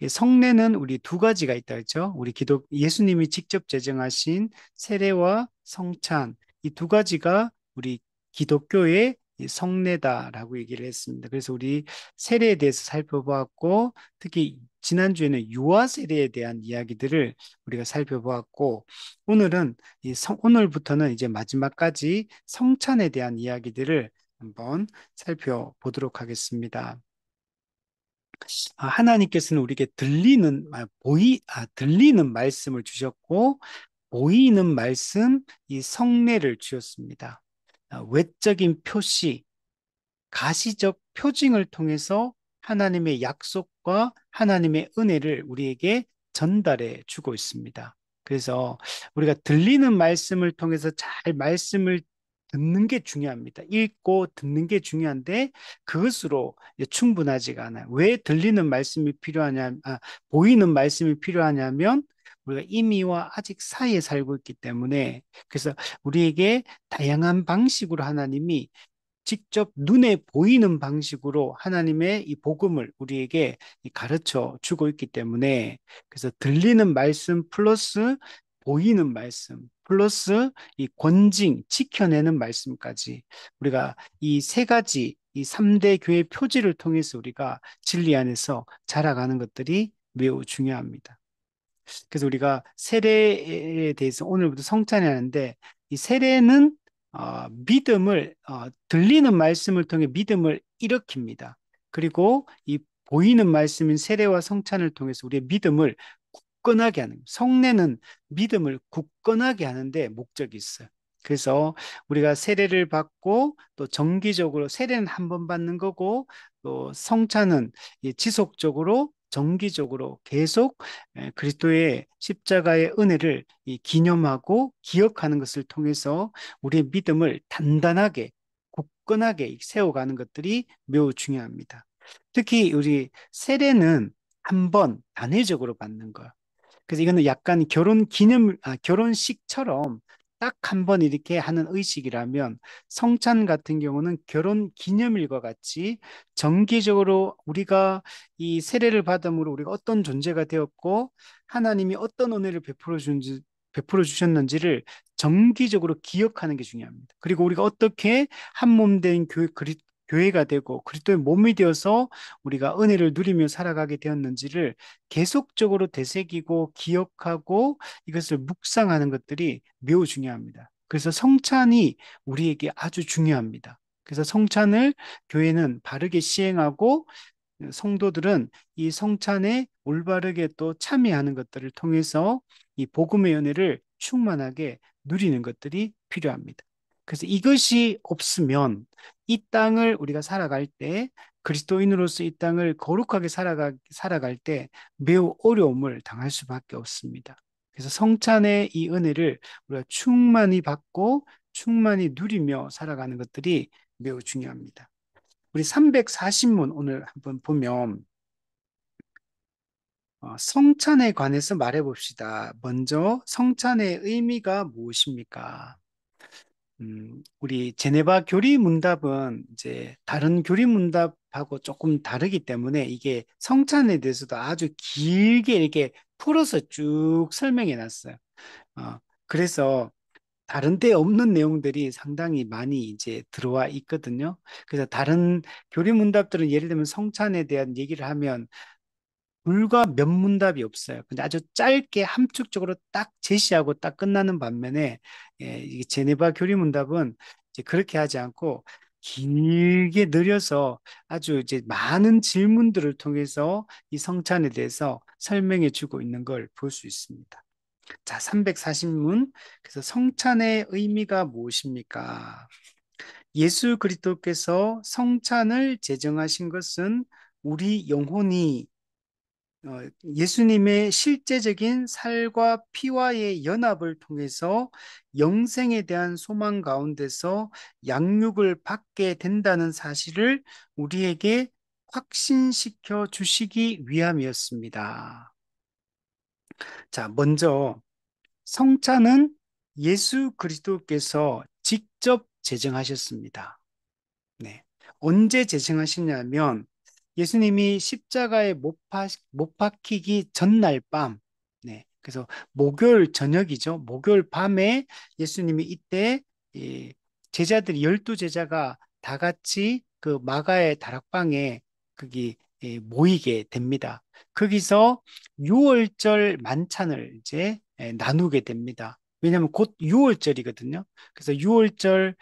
이 성례는 우리 두 가지가 있다 했죠. 우리 예수님이 직접 제정하신 세례와 성찬, 이 두 가지가 우리 기독교의 이 성례다라고 얘기를 했습니다. 그래서 우리 세례에 대해서 살펴보았고, 특히 지난주에는 유아 세례에 대한 이야기들을 우리가 살펴보았고, 오늘은 오늘부터는 이제 마지막까지 성찬에 대한 이야기들을 한번 살펴보도록 하겠습니다. 하나님께서는 우리에게 들리는 말씀을 주셨고, 보이는 말씀, 이 성례를 주셨습니다. 외적인 표시, 가시적 표징을 통해서 하나님의 약속과 하나님의 은혜를 우리에게 전달해 주고 있습니다. 그래서 우리가 들리는 말씀을 통해서 잘 말씀을 듣는 게 중요합니다. 읽고 듣는 게 중요한데 그것으로 충분하지가 않아요. 왜 들리는 말씀이 보이는 말씀이 필요하냐면 우리가 임의와 아직 사이에 살고 있기 때문에 그래서 우리에게 다양한 방식으로 하나님이 직접 눈에 보이는 방식으로 하나님의 이 복음을 우리에게 가르쳐 주고 있기 때문에 그래서 들리는 말씀 플러스 보이는 말씀 플러스 이 권징 지켜내는 말씀까지 우리가 이 세 가지 이 3대 교회 표지를 통해서 우리가 진리 안에서 자라가는 것들이 매우 중요합니다. 그래서 우리가 세례에 대해서 오늘부터 성찬이 하는데 이 세례는 들리는 말씀을 통해 믿음을 일으킵니다. 그리고 이 보이는 말씀인 세례와 성찬을 통해서 우리의 믿음을 굳건하게 하는 성례는 믿음을 굳건하게 하는데 목적이 있어요. 그래서 우리가 세례를 받고 또 정기적으로 세례는 한 번 받는 거고 또 성찬은 지속적으로 정기적으로 계속 그리스도의 십자가의 은혜를 기념하고 기억하는 것을 통해서 우리의 믿음을 단단하게 굳건하게 세워가는 것들이 매우 중요합니다. 특히 우리 세례는 한 번 단회적으로 받는 거. 그래서 이거는 약간 결혼식처럼 딱 한 번 이렇게 하는 의식이라면 성찬 같은 경우는 결혼 기념일과 같이 정기적으로 우리가 이 세례를 받음으로 우리가 어떤 존재가 되었고 하나님이 어떤 은혜를 베풀어 주셨는지를 정기적으로 기억하는 게 중요합니다. 그리고 우리가 어떻게 한 몸 된 교회가 되고 그리스도의 몸이 되어서 우리가 은혜를 누리며 살아가게 되었는지를 계속적으로 되새기고 기억하고 이것을 묵상하는 것들이 매우 중요합니다. 그래서 성찬이 우리에게 아주 중요합니다. 그래서 성찬을 교회는 바르게 시행하고 성도들은 이 성찬에 올바르게 또 참여하는 것들을 통해서 이 복음의 은혜를 충만하게 누리는 것들이 필요합니다. 그래서 이것이 없으면 이 땅을 우리가 살아갈 때 그리스도인으로서 이 땅을 거룩하게 살아갈 때 매우 어려움을 당할 수밖에 없습니다. 그래서 성찬의 이 은혜를 우리가 충만히 받고 충만히 누리며 살아가는 것들이 매우 중요합니다. 우리 340문 오늘 한번 보면 성찬에 관해서 말해 봅시다. 먼저 성찬의 의미가 무엇입니까? 우리 제네바 교리 문답은 이제 다른 교리 문답하고 조금 다르기 때문에 이게 성찬에 대해서도 아주 길게 이렇게 풀어서 쭉 설명해 놨어요. 그래서 다른 데 없는 내용들이 상당히 많이 이제 들어와 있거든요. 그래서 다른 교리 문답들은 예를 들면 성찬에 대한 얘기를 하면 불과 몇 문답이 없어요. 근데 아주 짧게 함축적으로 딱 제시하고 딱 끝나는 반면에 이 제네바 교리 문답은 이제 그렇게 하지 않고 길게 늘려서 아주 이제 많은 질문들을 통해서 이 성찬에 대해서 설명해 주고 있는 걸 볼 수 있습니다. 자, 340문. 그래서 성찬의 의미가 무엇입니까? 예수 그리스도께서 성찬을 제정하신 것은 우리 영혼이 예수님의 실제적인 살과 피와의 연합을 통해서 영생에 대한 소망 가운데서 양육을 받게 된다는 사실을 우리에게 확신시켜 주시기 위함이었습니다. 자, 먼저 성찬은 예수 그리스도께서 직접 제정하셨습니다. 네. 언제 제정하셨냐면 예수님이 십자가에 못 박히기 전날 밤, 네. 그래서 목요일 저녁이죠. 목요일 밤에 예수님이 이때 이 제자들이 12제자가 다 같이 그 마가의 다락방에 거기 모이게 됩니다. 거기서 유월절 만찬을 이제 나누게 됩니다. 왜냐하면 곧 유월절이거든요. 그래서 유월절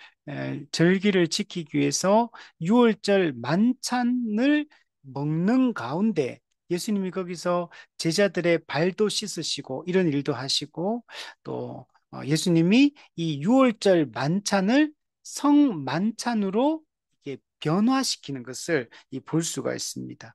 절기를 지키기 위해서 유월절 만찬을 먹는 가운데 예수님이 거기서 제자들의 발도 씻으시고 이런 일도 하시고 또 예수님이 이 유월절 만찬을 성만찬으로 이렇게 변화시키는 것을 볼 수가 있습니다.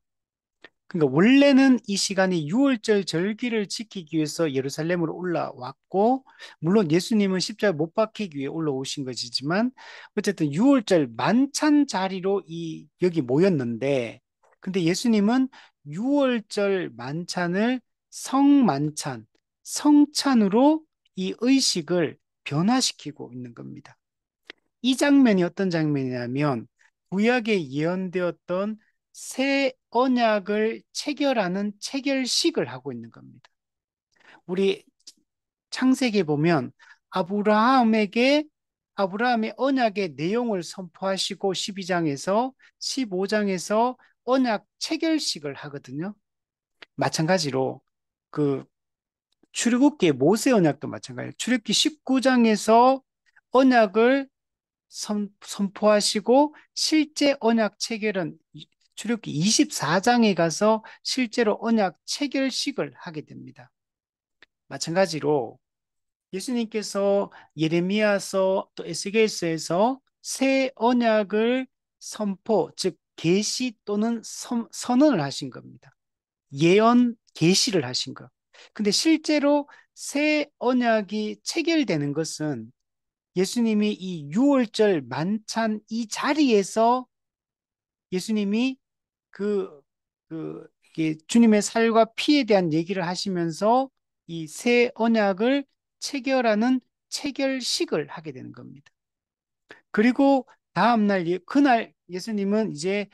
그러니까 원래는 이 시간이 유월절 절기를 지키기 위해서 예루살렘으로 올라왔고, 물론 예수님은 십자가에 못 박히기 위해 올라오신 것이지만, 어쨌든 유월절 만찬 자리로 여기 모였는데, 근데 예수님은 유월절 만찬을 성만찬, 성찬으로 이 의식을 변화시키고 있는 겁니다. 이 장면이 어떤 장면이냐면 구약에 예언되었던 새 언약을 체결하는 체결식을 하고 있는 겁니다. 우리 창세기에 보면 아브라함에게 아브라함의 언약의 내용을 선포하시고 12장에서 15장에서 언약 체결식을 하거든요. 마찬가지로 그 출애굽기의 모세 언약도 마찬가지예요. 출애굽기 19장에서 언약을 선포하시고 실제 언약 체결은 출애굽기 24장에 가서 실제로 언약 체결식을 하게 됩니다. 마찬가지로 예수님께서 예레미야서 또 에스겔서에서 새 언약을 선포, 즉 계시 또는 선언을 하신 겁니다. 예언 계시를 하신 것. 근데 실제로 새 언약이 체결되는 것은 예수님이 이 유월절 만찬 이 자리에서 예수님이 그, 이게 주님의 살과 피에 대한 얘기를 하시면서 이 새 언약을 체결하는 체결식을 하게 되는 겁니다. 그리고 다음날, 그날 예수님은 이제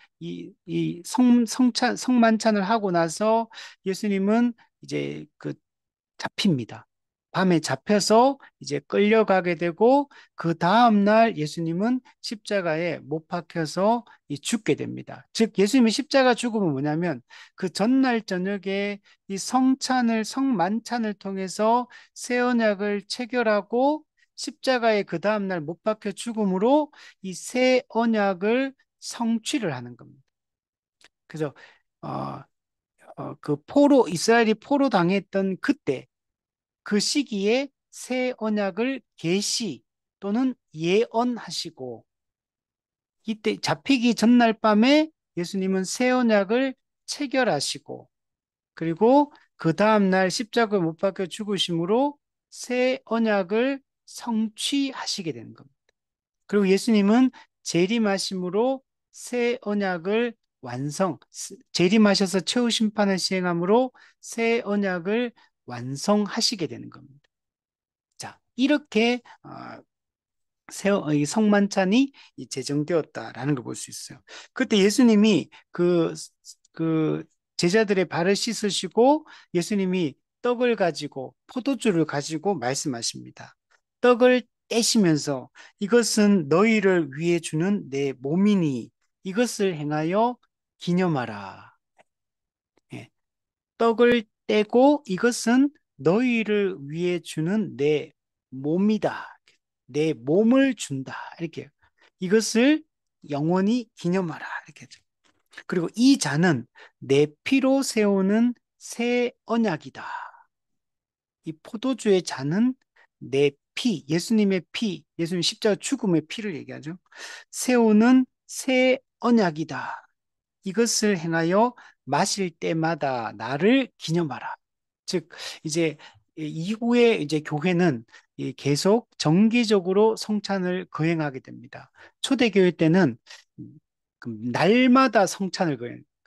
성만찬을 하고 나서 예수님은 이제 잡힙니다. 밤에 잡혀서 이제 끌려가게 되고 그 다음날 예수님은 십자가에 못 박혀서 죽게 됩니다. 즉 예수님의 십자가 죽음은 뭐냐면 그 전날 저녁에 이 성만찬을 통해서 새 언약을 체결하고 십자가에 그 다음날 못 박혀 죽음으로 이 새 언약을 성취를 하는 겁니다. 그래서 어, 이스라엘이 포로 당했던 그때 그 시기에 새 언약을 계시 또는 예언하시고 이때 잡히기 전날 밤에 예수님은 새 언약을 체결하시고 그리고 그 다음날 십자가에 못 박혀 죽으심으로 새 언약을 성취하시게 되는 겁니다. 그리고 예수님은 재림하심으로 새 언약을 재림하셔서 최후 심판을 시행함으로 새 언약을 완성하시게 되는 겁니다. 자, 이렇게 이 성만찬이 제정되었다라는 걸 볼 수 있어요. 그때 예수님이 그 제자들의 발을 씻으시고 예수님이 떡을 가지고 포도주를 가지고 말씀하십니다. 떡을 떼시면서 이것은 너희를 위해 주는 내 몸이니 이것을 행하여 기념하라. 예. 떡을 떼고 이것은 너희를 위해 주는 내 몸이다. 내 몸을 준다. 이렇게. 이것을 영원히 기념하라. 이렇게. 그리고 이 잔은 내 피로 세우는 새 언약이다. 이 포도주의 잔은 내 피, 예수님의 피, 예수님 십자가 죽음의 피를 얘기하죠. 세우는 새 언약이다. 이것을 행하여 마실 때마다 나를 기념하라. 즉, 이제 이후에 이제 교회는 계속 정기적으로 성찬을 거행하게 됩니다. 초대교회 때는 그 날마다 성찬을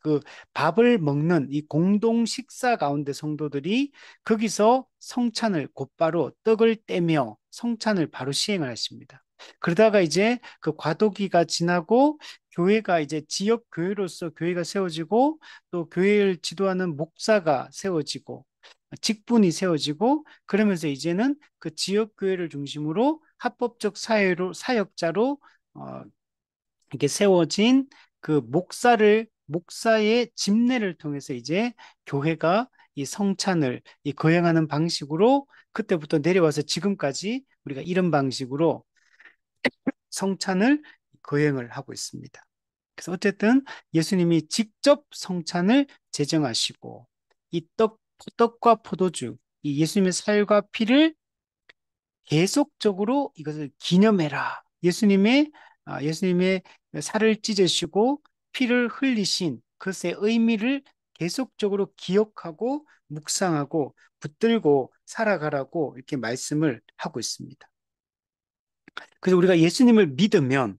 그 밥을 먹는 이 공동 식사 가운데 성도들이 거기서 성찬을 곧바로 떡을 떼며 성찬을 바로 시행을 하십니다. 그러다가 이제 그 과도기가 지나고 교회가 이제 지역 교회로서 교회가 세워지고 또 교회를 지도하는 목사가 세워지고 직분이 세워지고 그러면서 이제는 그 지역 교회를 중심으로 합법적 사회로 사역자로 어, 이렇게 세워진 그 목사의 집례를 통해서 이제 교회가 이 성찬을 이 거행하는 방식으로 그때부터 내려와서 지금까지 우리가 이런 방식으로 성찬을 거행을 하고 있습니다. 그래서 어쨌든 예수님이 직접 성찬을 제정하시고 이 떡과 포도주, 이 예수님의 살과 피를 계속적으로 이것을 기념해라. 예수님의 살을 찢으시고 피를 흘리신 그것의 의미를 계속적으로 기억하고 묵상하고 붙들고 살아가라고 이렇게 말씀을 하고 있습니다. 그래서 우리가 예수님을 믿으면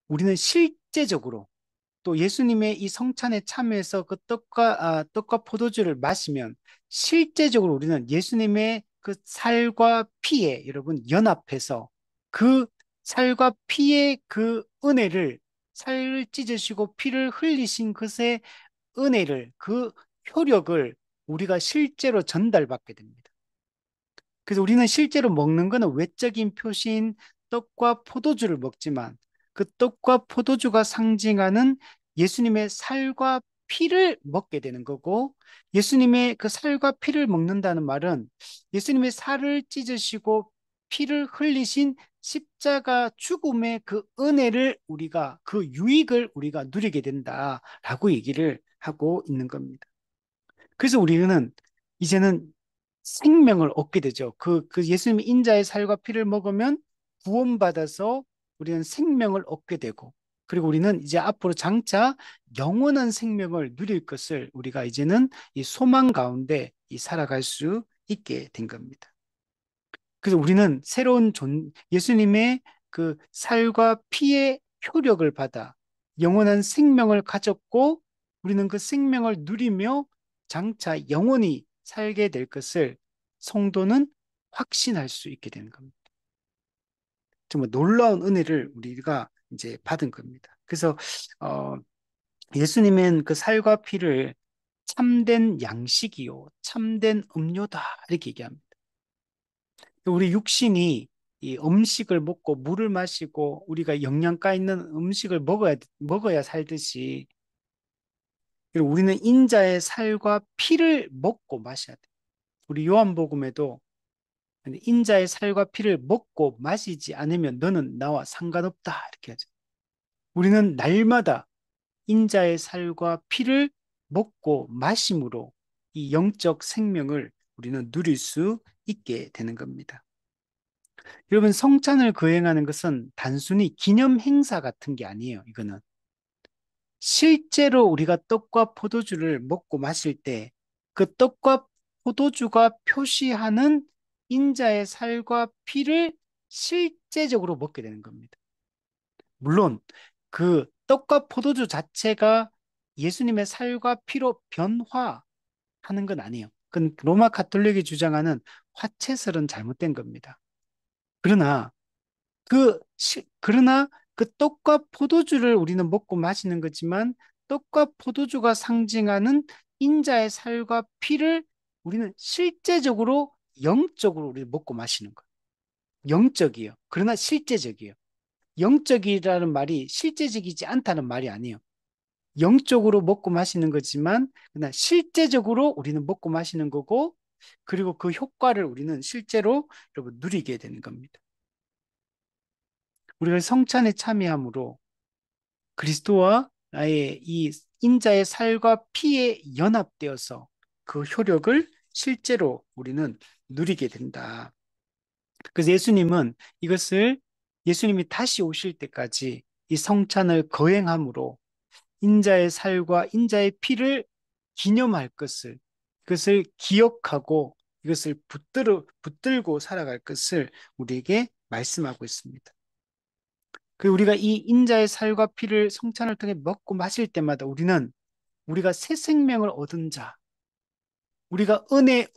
우리는 실제적으로 또 예수님의 이 성찬에 참여해서 그 떡과 포도주를 마시면 실제적으로 우리는 예수님의 그 살과 피에 여러분 연합해서 그 살과 피의 그 은혜를 살을 찢으시고 피를 흘리신 그의 은혜를 그 효력을 우리가 실제로 전달받게 됩니다. 그래서 우리는 실제로 먹는 거는 외적인 표시인 떡과 포도주를 먹지만 그 떡과 포도주가 상징하는 예수님의 살과 피를 먹게 되는 거고 예수님의 그 살과 피를 먹는다는 말은 예수님의 살을 찢으시고 피를 흘리신 십자가 죽음의 그 은혜를 우리가 그 유익을 우리가 누리게 된다라고 얘기를 하고 있는 겁니다. 그래서 우리는 이제는 생명을 얻게 되죠. 그 예수님의 인자의 살과 피를 먹으면 구원받아서 우리는 생명을 얻게 되고, 그리고 우리는 이제 앞으로 장차 영원한 생명을 누릴 것을 우리가 이제는 이 소망 가운데 이 살아갈 수 있게 된 겁니다. 그래서 우리는 예수님의 그 살과 피의 효력을 받아 영원한 생명을 가졌고 우리는 그 생명을 누리며 장차 영원히 살게 될 것을 성도는 확신할 수 있게 되는 겁니다. 정말 놀라운 은혜를 우리가 이제 받은 겁니다. 그래서 어, 예수님은 그 살과 피를 참된 양식이요, 참된 음료다 이렇게 얘기합니다. 우리 육신이 이 음식을 먹고 물을 마시고 우리가 영양가 있는 음식을 먹어야 살듯이 그리고 우리는 인자의 살과 피를 먹고 마셔야 돼. 우리 요한복음에도 인자의 살과 피를 먹고 마시지 않으면 너는 나와 상관없다 이렇게 하죠. 우리는 날마다 인자의 살과 피를 먹고 마심으로 이 영적 생명을 우리는 누릴 수 있게 되는 겁니다. 여러분, 성찬을 거행하는 것은 단순히 기념 행사 같은 게 아니에요. 이거는 실제로 우리가 떡과 포도주를 먹고 마실 때 그 떡과 포도주가 표시하는 인자의 살과 피를 실제적으로 먹게 되는 겁니다. 물론 그 떡과 포도주 자체가 예수님의 살과 피로 변화하는 건 아니에요. 그건 로마 가톨릭이 주장하는 화채설은 잘못된 겁니다. 그러나 그러나 그 떡과 포도주를 우리는 먹고 마시는 거지만 떡과 포도주가 상징하는 인자의 살과 피를 우리는 실제적으로 영적으로 우리 먹고 마시는 거예요. 영적이에요. 그러나 실제적이에요. 영적이라는 말이 실제적이지 않다는 말이 아니에요. 영적으로 먹고 마시는 거지만 그러나 실제적으로 우리는 먹고 마시는 거고 그리고 그 효과를 우리는 실제로 여러분 누리게 되는 겁니다. 우리가 성찬에 참여함으로 그리스도와 나의 이 인자의 살과 피에 연합되어서 그 효력을 실제로 우리는 누리게 된다. 그래서 예수님이 다시 오실 때까지 이 성찬을 거행함으로 인자의 살과 인자의 피를 기념할 그것을 기억하고 이것을 붙들고 살아갈 것을 우리에게 말씀하고 있습니다. 그 우리가 이 인자의 살과 피를 성찬을 통해 먹고 마실 때마다 우리가 새 생명을 얻은 자, 우리가 은혜,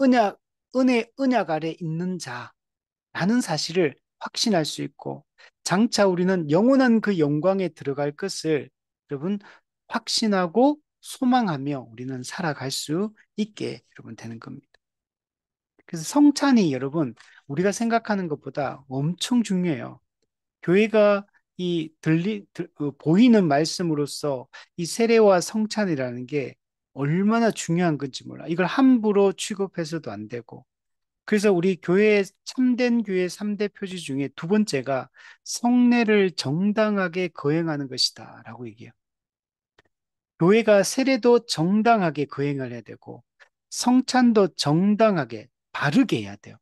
언약 아래 있는 자라는 사실을 확신할 수 있고 장차 우리는 영원한 그 영광에 들어갈 것을 여러분 확신하고 소망하며 우리는 살아갈 수 있게 여러분 되는 겁니다. 그래서 성찬이 여러분 우리가 생각하는 것보다 엄청 중요해요. 교회가 보이는 말씀으로서 이 세례와 성찬이라는 게 얼마나 중요한 건지 몰라. 이걸 함부로 취급해서도 안 되고. 그래서 우리 교회 참된 교회 3대 표지 중에 두 번째가 성례를 정당하게 거행하는 것이다라고 얘기해요. 교회가 세례도 정당하게 거행을 해야 되고 성찬도 정당하게 바르게 해야 돼요.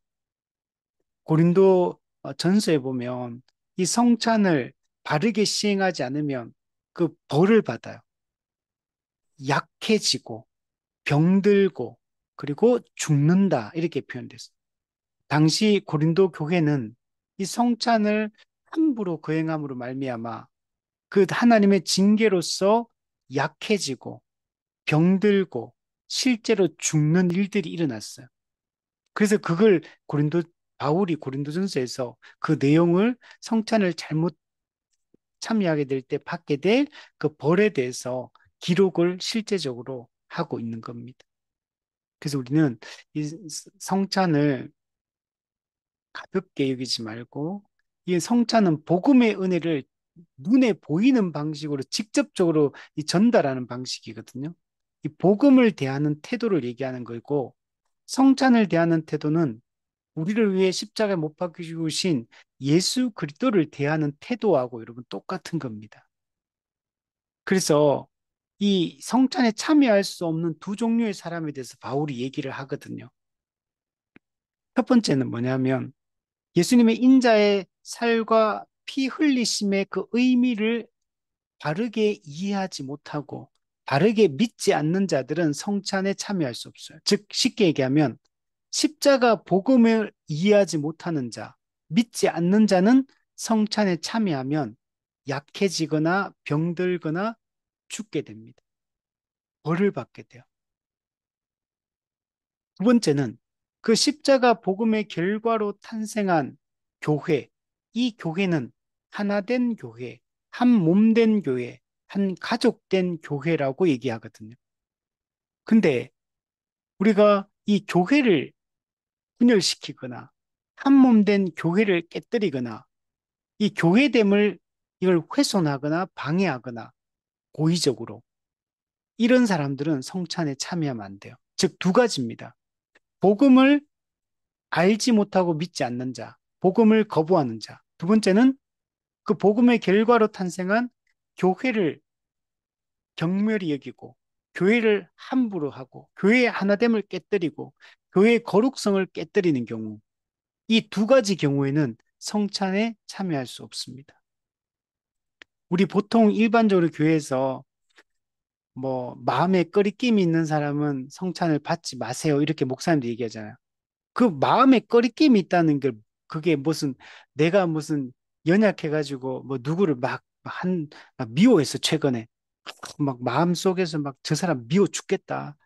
고린도 전서에 보면 이 성찬을 바르게 시행하지 않으면 그 벌을 받아요. 약해지고 병들고 그리고 죽는다 이렇게 표현됐어요. 당시 고린도 교회는 이 성찬을 함부로 거행함으로 말미암아 그 하나님의 징계로서 약해지고 병들고 실제로 죽는 일들이 일어났어요. 그래서 그걸 바울이 고린도전서에서 그 내용을 성찬을 잘못 참여하게 될 때 받게 될 그 벌에 대해서 기록을 실제적으로 하고 있는 겁니다. 그래서 우리는 이 성찬을 가볍게 여기지 말고 이 성찬은 복음의 은혜를 눈에 보이는 방식으로 직접적으로 이 전달하는 방식이거든요. 이 복음을 대하는 태도를 얘기하는 거고 성찬을 대하는 태도는 우리를 위해 십자가에 못 박혀 죽으신 예수 그리스도를 대하는 태도하고 여러분 똑같은 겁니다. 그래서 이 성찬에 참여할 수 없는 두 종류의 사람에 대해서 바울이 얘기를 하거든요. 첫 번째는 뭐냐면 예수님의 인자의 살과 피 흘리심의 그 의미를 바르게 이해하지 못하고 바르게 믿지 않는 자들은 성찬에 참여할 수 없어요. 즉 쉽게 얘기하면 십자가 복음을 이해하지 못하는 자, 믿지 않는 자는 성찬에 참여하면 약해지거나 병들거나 죽게 됩니다. 벌을 받게 돼요. 두 번째는 그 십자가 복음의 결과로 탄생한 교회, 이 교회는 하나된 교회, 한 몸된 교회, 한 가족된 교회라고 얘기하거든요. 근데 우리가 이 교회를 분열시키거나 한 몸된 교회를 깨뜨리거나 이 교회됨을 이걸 훼손하거나 방해하거나 고의적으로 이런 사람들은 성찬에 참여하면 안 돼요. 즉 두 가지입니다. 복음을 알지 못하고 믿지 않는 자, 복음을 거부하는 자. 두 번째는 그 복음의 결과로 탄생한 교회를 경멸히 여기고 교회를 함부로 하고 교회의 하나됨을 깨뜨리고 교회의 거룩성을 깨뜨리는 경우 이 두 가지 경우에는 성찬에 참여할 수 없습니다. 우리 보통 일반적으로 교회에서 뭐 마음에 꺼리낌이 있는 사람은 성찬을 받지 마세요. 이렇게 목사님도 얘기하잖아요. 그 마음에 꺼리낌이 있다는 게 그게 무슨 내가 무슨 연약해가지고 뭐 누구를 막 미워했어 최근에 막 마음속에서 막 저 사람 미워 죽겠다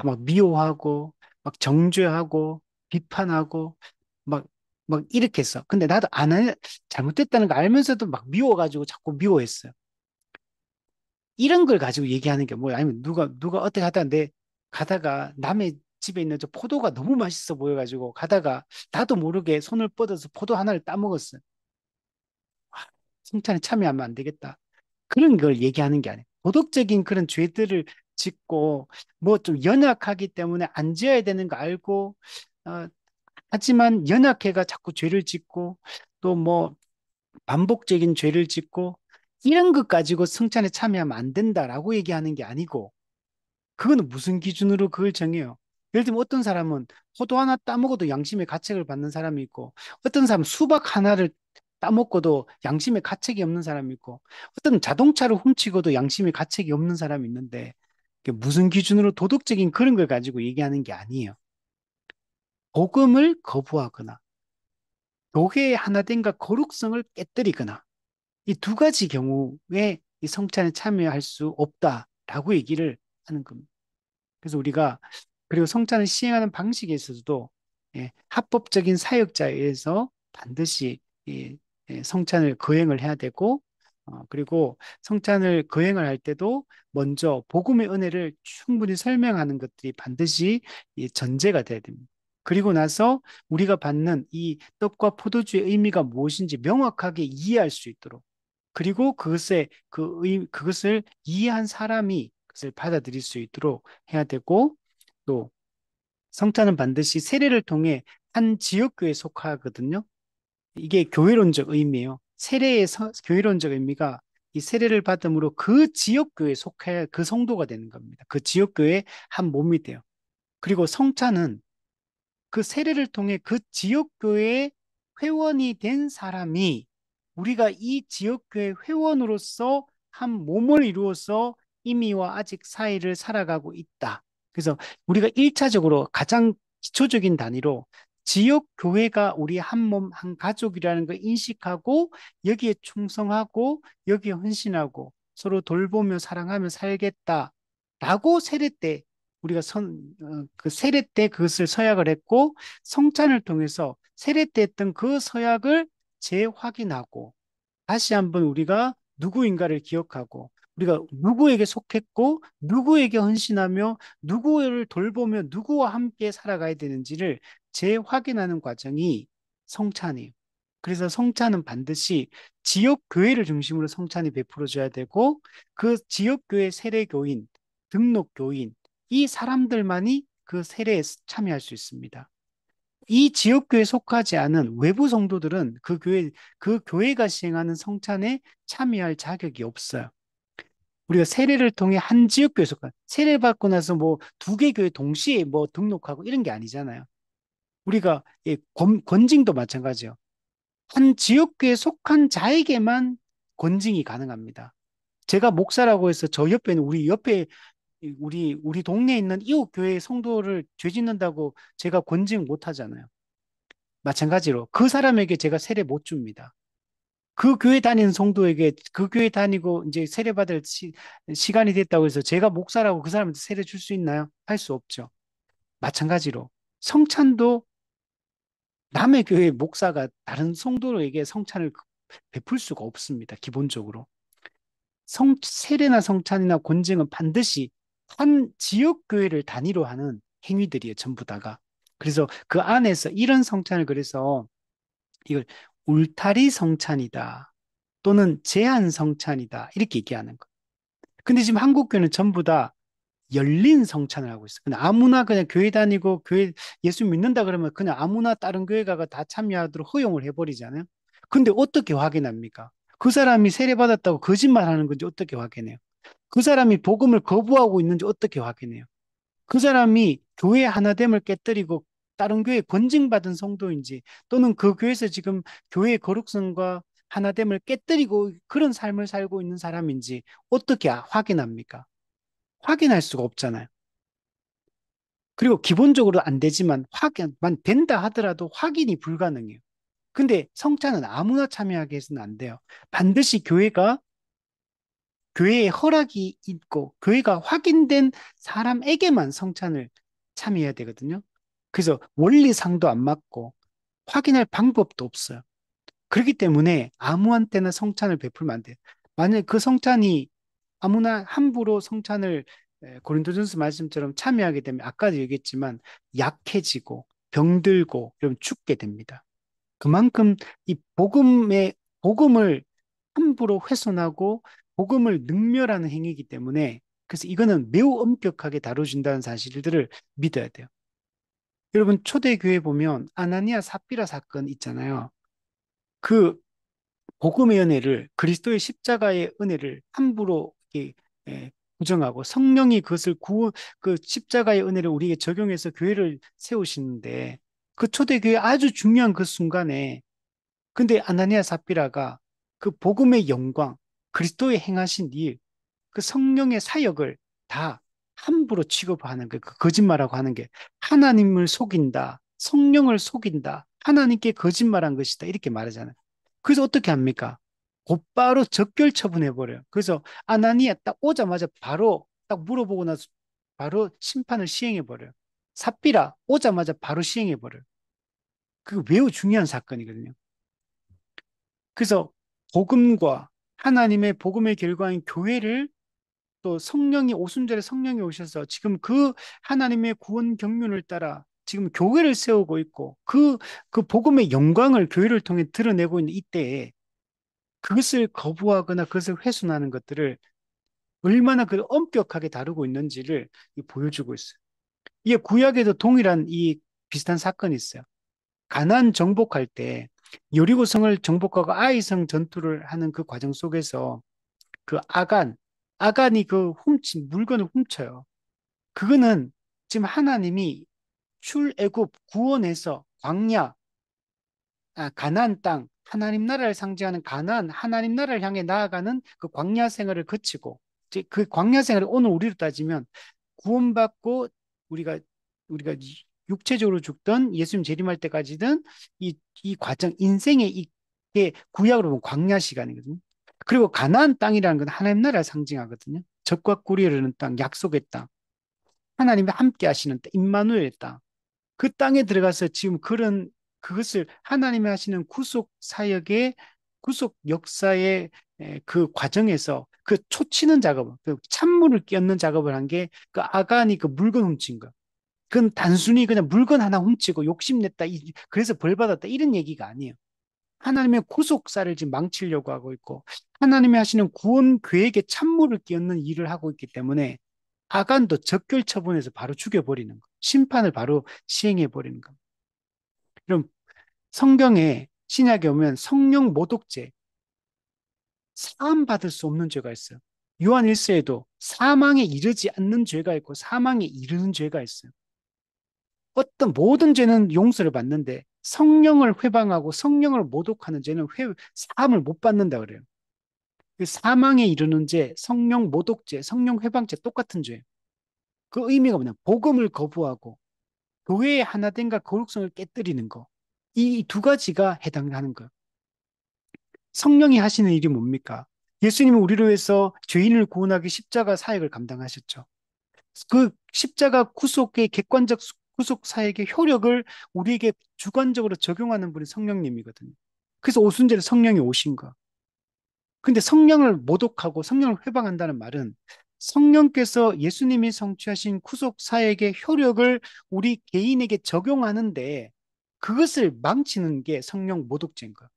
막 미워하고 막 정죄하고 비판하고 막 막 이렇게 했어. 근데 나도 잘못됐다는 거 알면서도 막 미워가지고 자꾸 미워했어요. 이런 걸 가지고 얘기하는 게 뭐야? 아니면 누가 어떻게 하다가 가다가 남의 집에 있는 저 포도가 너무 맛있어 보여가지고 가다가 나도 모르게 손을 뻗어서 포도 하나를 따먹었어요. 성찬에 참여하면 안 되겠다. 그런 걸 얘기하는 게 아니에요. 도덕적인 그런 죄들을 짓고 뭐 좀 연약하기 때문에 안 지어야 되는 거 알고 어, 하지만 연약해가 자꾸 죄를 짓고 또 뭐 반복적인 죄를 짓고 이런 것 가지고 성찬에 참여하면 안 된다라고 얘기하는 게 아니고 그거는 무슨 기준으로 그걸 정해요? 예를 들면 어떤 사람은 포도 하나 따먹어도 양심의 가책을 받는 사람이 있고 어떤 사람은 수박 하나를 따먹고도 양심의 가책이 없는 사람이 있고 어떤 자동차를 훔치고도 양심의 가책이 없는 사람이 있는데 그게 무슨 기준으로 도덕적인 그런 걸 가지고 얘기하는 게 아니에요. 복음을 거부하거나 교회의 하나됨과 거룩성을 깨뜨리거나 이 두 가지 경우에 이 성찬에 참여할 수 없다라고 얘기를 하는 겁니다. 그래서 우리가 그리고 성찬을 시행하는 방식에 있어서도 합법적인 사역자에 의해서 반드시 이 성찬을 거행을 해야 되고, 그리고 성찬을 거행을 할 때도 먼저 복음의 은혜를 충분히 설명하는 것들이 반드시 이 전제가 돼야 됩니다. 그리고 나서 우리가 받는 이 떡과 포도주의 의미가 무엇인지 명확하게 이해할 수 있도록, 그리고 그것을 이해한 사람이 그것을 받아들일 수 있도록 해야 되고, 또 성찬은 반드시 세례를 통해 한 지역교회에 속하거든요. 이게 교회론적 의미예요. 교회론적 의미가 이 세례를 받음으로 그 지역교회에 속해 그 성도가 되는 겁니다. 그 지역교회의 한 몸이 돼요. 그리고 성찬은 그 세례를 통해 그 지역교회의 회원이 된 사람이 우리가 이 지역교회 회원으로서 한 몸을 이루어서 이미와 아직 사이를 살아가고 있다. 그래서 우리가 1차적으로 가장 기초적인 단위로 지역교회가 우리 한 몸, 한 가족이라는 걸 인식하고 여기에 충성하고 여기에 헌신하고 서로 돌보며 사랑하며 살겠다라고 세례 때 우리가 그 세례 때 그것을 서약을 했고 성찬을 통해서 세례 때 했던 그 서약을 재확인하고 다시 한번 우리가 누구인가를 기억하고 우리가 누구에게 속했고 누구에게 헌신하며 누구를 돌보며 누구와 함께 살아가야 되는지를 재확인하는 과정이 성찬이에요. 그래서 성찬은 반드시 지역 교회를 중심으로 성찬이 베풀어져야 되고 그 지역 교회 세례교인, 등록 교인 이 사람들만이 그 세례에 참여할 수 있습니다. 이 지역교회에 속하지 않은 외부 성도들은 그 교회가 시행하는 성찬에 참여할 자격이 없어요. 우리가 세례를 통해 한 지역교회에 속한, 세례 받고 나서 뭐 두 개 교회 동시에 뭐 등록하고 이런 게 아니잖아요. 우리가 권징도 마찬가지예요. 한 지역교회에 속한 자에게만 권징이 가능합니다. 제가 목사라고 해서 저 옆에는 우리 동네에 있는 이웃 교회 성도를 죄 짓는다고 제가 권징 못 하잖아요. 마찬가지로 그 사람에게 제가 세례 못 줍니다. 그 교회 다니는 성도에게 그 교회 다니고 이제 세례 받을 시간이 됐다고 해서 제가 목사라고 그 사람한테 세례 줄 수 있나요? 할 수 없죠. 마찬가지로 성찬도 남의 교회 목사가 다른 성도에게 성찬을 베풀 수가 없습니다. 기본적으로. 세례나 성찬이나 권증은 반드시 한 지역 교회를 단위로 하는 행위들이에요. 전부 다가. 그래서 그 안에서 이런 성찬을 그래서 이걸 울타리 성찬이다. 또는 제한 성찬이다. 이렇게 얘기하는 거. 근데 지금 한국 교회는 전부 다 열린 성찬을 하고 있어요. 그냥 아무나 그냥 교회 다니고 교회 예수 믿는다 그러면 그냥 아무나 다른 교회 가가 다 참여하도록 허용을 해버리잖아요. 근데 어떻게 확인합니까? 그 사람이 세례받았다고 거짓말하는 건지 어떻게 확인해요? 그 사람이 복음을 거부하고 있는지 어떻게 확인해요? 그 사람이 교회 하나됨을 깨뜨리고 다른 교회 권징받은 성도인지 또는 그 교회에서 지금 교회의 거룩성과 하나됨을 깨뜨리고 그런 삶을 살고 있는 사람인지 어떻게 확인합니까? 확인할 수가 없잖아요. 그리고 기본적으로 안 되지만 확인만 된다 하더라도 확인이 불가능해요. 근데 성찬은 아무나 참여하게 해서는 안 돼요. 반드시 교회에 허락이 있고 교회가 확인된 사람에게만 성찬을 참여해야 되거든요. 그래서 원리상도 안 맞고 확인할 방법도 없어요. 그렇기 때문에 아무한테나 성찬을 베풀면 안 돼요. 만약 그 성찬이 아무나 함부로 성찬을 고린도전서 말씀처럼 참여하게 되면 아까도 얘기했지만 약해지고 병들고 이러면 죽게 됩니다. 그만큼 이 복음을 함부로 훼손하고 복음을 능멸하는 행위이기 때문에 그래서 이거는 매우 엄격하게 다뤄진다는 사실들을 믿어야 돼요. 여러분 초대교회 보면 아나니아 삽비라 사건 있잖아요. 그 복음의 은혜를 그리스도의 십자가의 은혜를 함부로 이렇게 부정하고 성령이 그 십자가의 은혜를 우리에게 적용해서 교회를 세우시는데 그 초대교회 아주 중요한 그 순간에 근데 아나니아 삽비라가 그 복음의 영광, 그리스도의 행하신 일, 그 성령의 사역을 다 함부로 취급하는 그 거짓말하고 하는 게 하나님을 속인다, 성령을 속인다, 하나님께 거짓말한 것이다 이렇게 말하잖아요. 그래서 어떻게 합니까? 곧바로 적결 처분해버려요. 그래서 아나니아 딱 오자마자 바로 딱 물어보고 나서 바로 심판을 시행해버려요. 삽비라 오자마자 바로 시행해버려요. 그게 매우 중요한 사건이거든요. 그래서 복음과 하나님의 복음의 결과인 교회를 또 성령이 오순절에 성령이 오셔서 지금 그 하나님의 구원 경륜을 따라 지금 교회를 세우고 있고 그 복음의 영광을 교회를 통해 드러내고 있는 이때에 그것을 거부하거나 그것을 훼손하는 것들을 얼마나 그 엄격하게 다루고 있는지를 보여주고 있어요. 이게 구약에도 동일한 이 비슷한 사건이 있어요. 가나안 정복할 때 여리고 성을 정복하고 아이성 전투를 하는 그 과정 속에서 그 아간이 그 훔친 물건을 훔쳐요. 그거는 지금 하나님이 출애굽 구원해서 광야, 가나안 땅, 하나님 나라를 상징하는 가나안 하나님 나라를 향해 나아가는 그 광야 생활을 거치고 이제 그 광야 생활을 오늘 우리로 따지면 구원받고 우리가 우리가 육체적으로 죽던 예수님 재림할 때까지든 이 과정 인생의 이게 구약으로 보면 광야 시간이거든요. 그리고 가나안 땅이라는 건 하나님 나라를 상징하거든요. 적과 꿀이 흐르는 땅, 약속의 땅, 하나님이 함께 하시는 땅, 임마누엘의 땅. 그 땅에 들어가서 지금 그런 그것을 하나님이 하시는 구속 사역의 구속 역사의 그 과정에서 그 초치는 작업, 그 찬물을 끼얹는 작업을 한 게 그 아간이 그 물건 훔친 거. 그건 단순히 그냥 물건 하나 훔치고 욕심냈다. 그래서 벌 받았다. 이런 얘기가 아니에요. 하나님의 구속사를 지금 망치려고 하고 있고 하나님이 하시는 구원 계획에 찬물을 끼얹는 일을 하고 있기 때문에 아간도 적결 처분해서 바로 죽여버리는 거. 심판을 바로 시행해버리는 거. 그럼 성경에 신약에 오면 성령 모독죄, 사함 받을 수 없는 죄가 있어요. 요한 1서에도 사망에 이르지 않는 죄가 있고 사망에 이르는 죄가 있어요. 어떤 모든 죄는 용서를 받는데 성령을 회방하고 성령을 모독하는 죄는 사함을 못 받는다 그래요. 그 사망에 이르는 죄, 성령 모독죄, 성령 회방죄 똑같은 죄예요. 그 의미가 뭐냐? 복음을 거부하고 교회의 하나됨과 거룩성을 깨뜨리는 거. 이 두 가지가 해당하는 거예요. 성령이 하시는 일이 뭡니까? 예수님은 우리를 위해서 죄인을 구원하기 십자가 사역을 감당하셨죠. 그 십자가 구속의 객관적 구속 사역의 효력을 우리에게 주관적으로 적용하는 분이 성령님이거든요. 그래서 오순절에 성령이 오신 거. 근데 성령을 모독하고 성령을 회방한다는 말은 성령께서 예수님이 성취하신 구속 사역의 효력을 우리 개인에게 적용하는데 그것을 망치는 게 성령 모독죄인 거예요.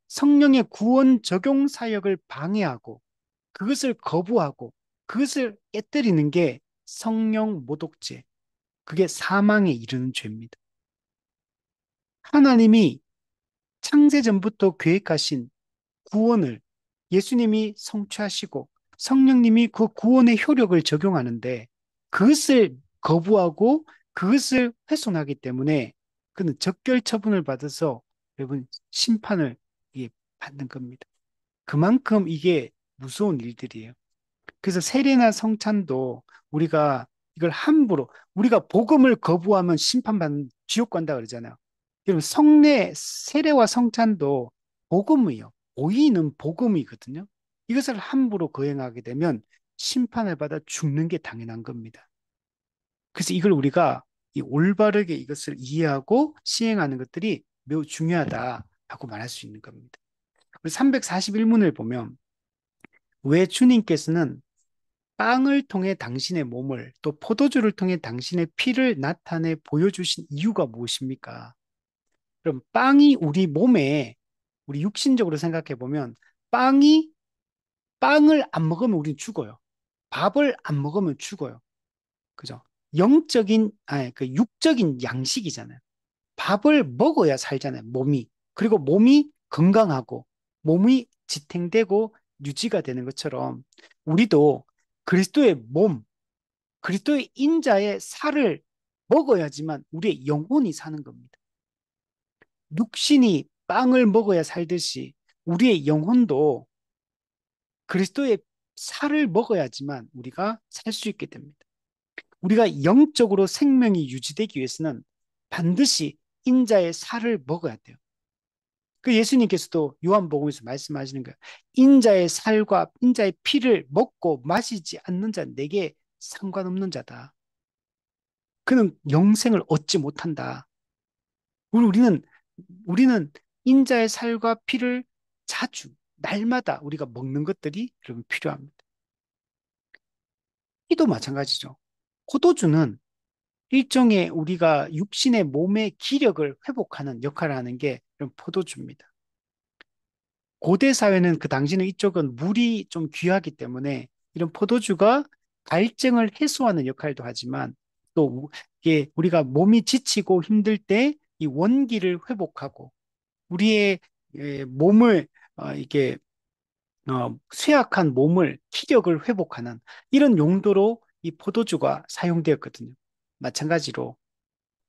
성령의 구원 적용 사역을 방해하고 그것을 거부하고 그것을 깨뜨리는 게 성령 모독죄. 그게 사망에 이르는 죄입니다. 하나님이 창세 전부터 계획하신 구원을 예수님이 성취하시고 성령님이 그 구원의 효력을 적용하는데 그것을 거부하고 그것을 훼손하기 때문에 그는 적결 처분을 받아서 여러분 심판을 받는 겁니다. 그만큼 이게 무서운 일들이에요. 그래서 세례나 성찬도 우리가 이걸 함부로 우리가 복음을 거부하면 심판받는 지옥 간다 그러잖아요. 여러분 세례와 성찬도 복음이요. 오이는 복음이거든요. 이것을 함부로 거행하게 되면 심판을 받아 죽는 게 당연한 겁니다. 그래서 이걸 우리가 이 올바르게 이것을 이해하고 시행하는 것들이 매우 중요하다고 말할 수 있는 겁니다. 341문을 보면 왜 주님께서는 빵을 통해 당신의 몸을 또 포도주를 통해 당신의 피를 나타내 보여주신 이유가 무엇입니까? 그럼 빵이 우리 몸에 우리 육신적으로 생각해 보면 빵이 빵을 안 먹으면 우린 죽어요. 밥을 안 먹으면 죽어요. 그죠? 영적인 아니 그 육적인 양식이잖아요. 밥을 먹어야 살잖아요. 몸이. 그리고 몸이 건강하고 몸이 지탱되고 유지가 되는 것처럼 우리도 그리스도의 몸 그리스도의 인자의 살을 먹어야지만 우리의 영혼이 사는 겁니다. 육신이 빵을 먹어야 살듯이 우리의 영혼도 그리스도의 살을 먹어야지만 우리가 살 수 있게 됩니다. 우리가 영적으로 생명이 유지되기 위해서는 반드시 인자의 살을 먹어야 돼요. 그 예수님께서도 요한복음에서 말씀하시는 거예요. 인자의 살과 인자의 피를 먹고 마시지 않는 자는 내게 상관없는 자다. 그는 영생을 얻지 못한다. 우리는 인자의 살과 피를 자주, 날마다 우리가 먹는 것들이 여러분 필요합니다. 이도 마찬가지죠. 포도주는 일종의 우리가 육신의 몸의 기력을 회복하는 역할을 하는 게 이런 포도주입니다. 고대 사회는 그 당시는 이쪽은 물이 좀 귀하기 때문에 이런 포도주가 갈증을 해소하는 역할도 하지만 또 이게 우리가 몸이 지치고 힘들 때 이 원기를 회복하고 우리의 몸을 이게 쇠약한 몸을 기력을 회복하는 이런 용도로 이 포도주가 사용되었거든요. 마찬가지로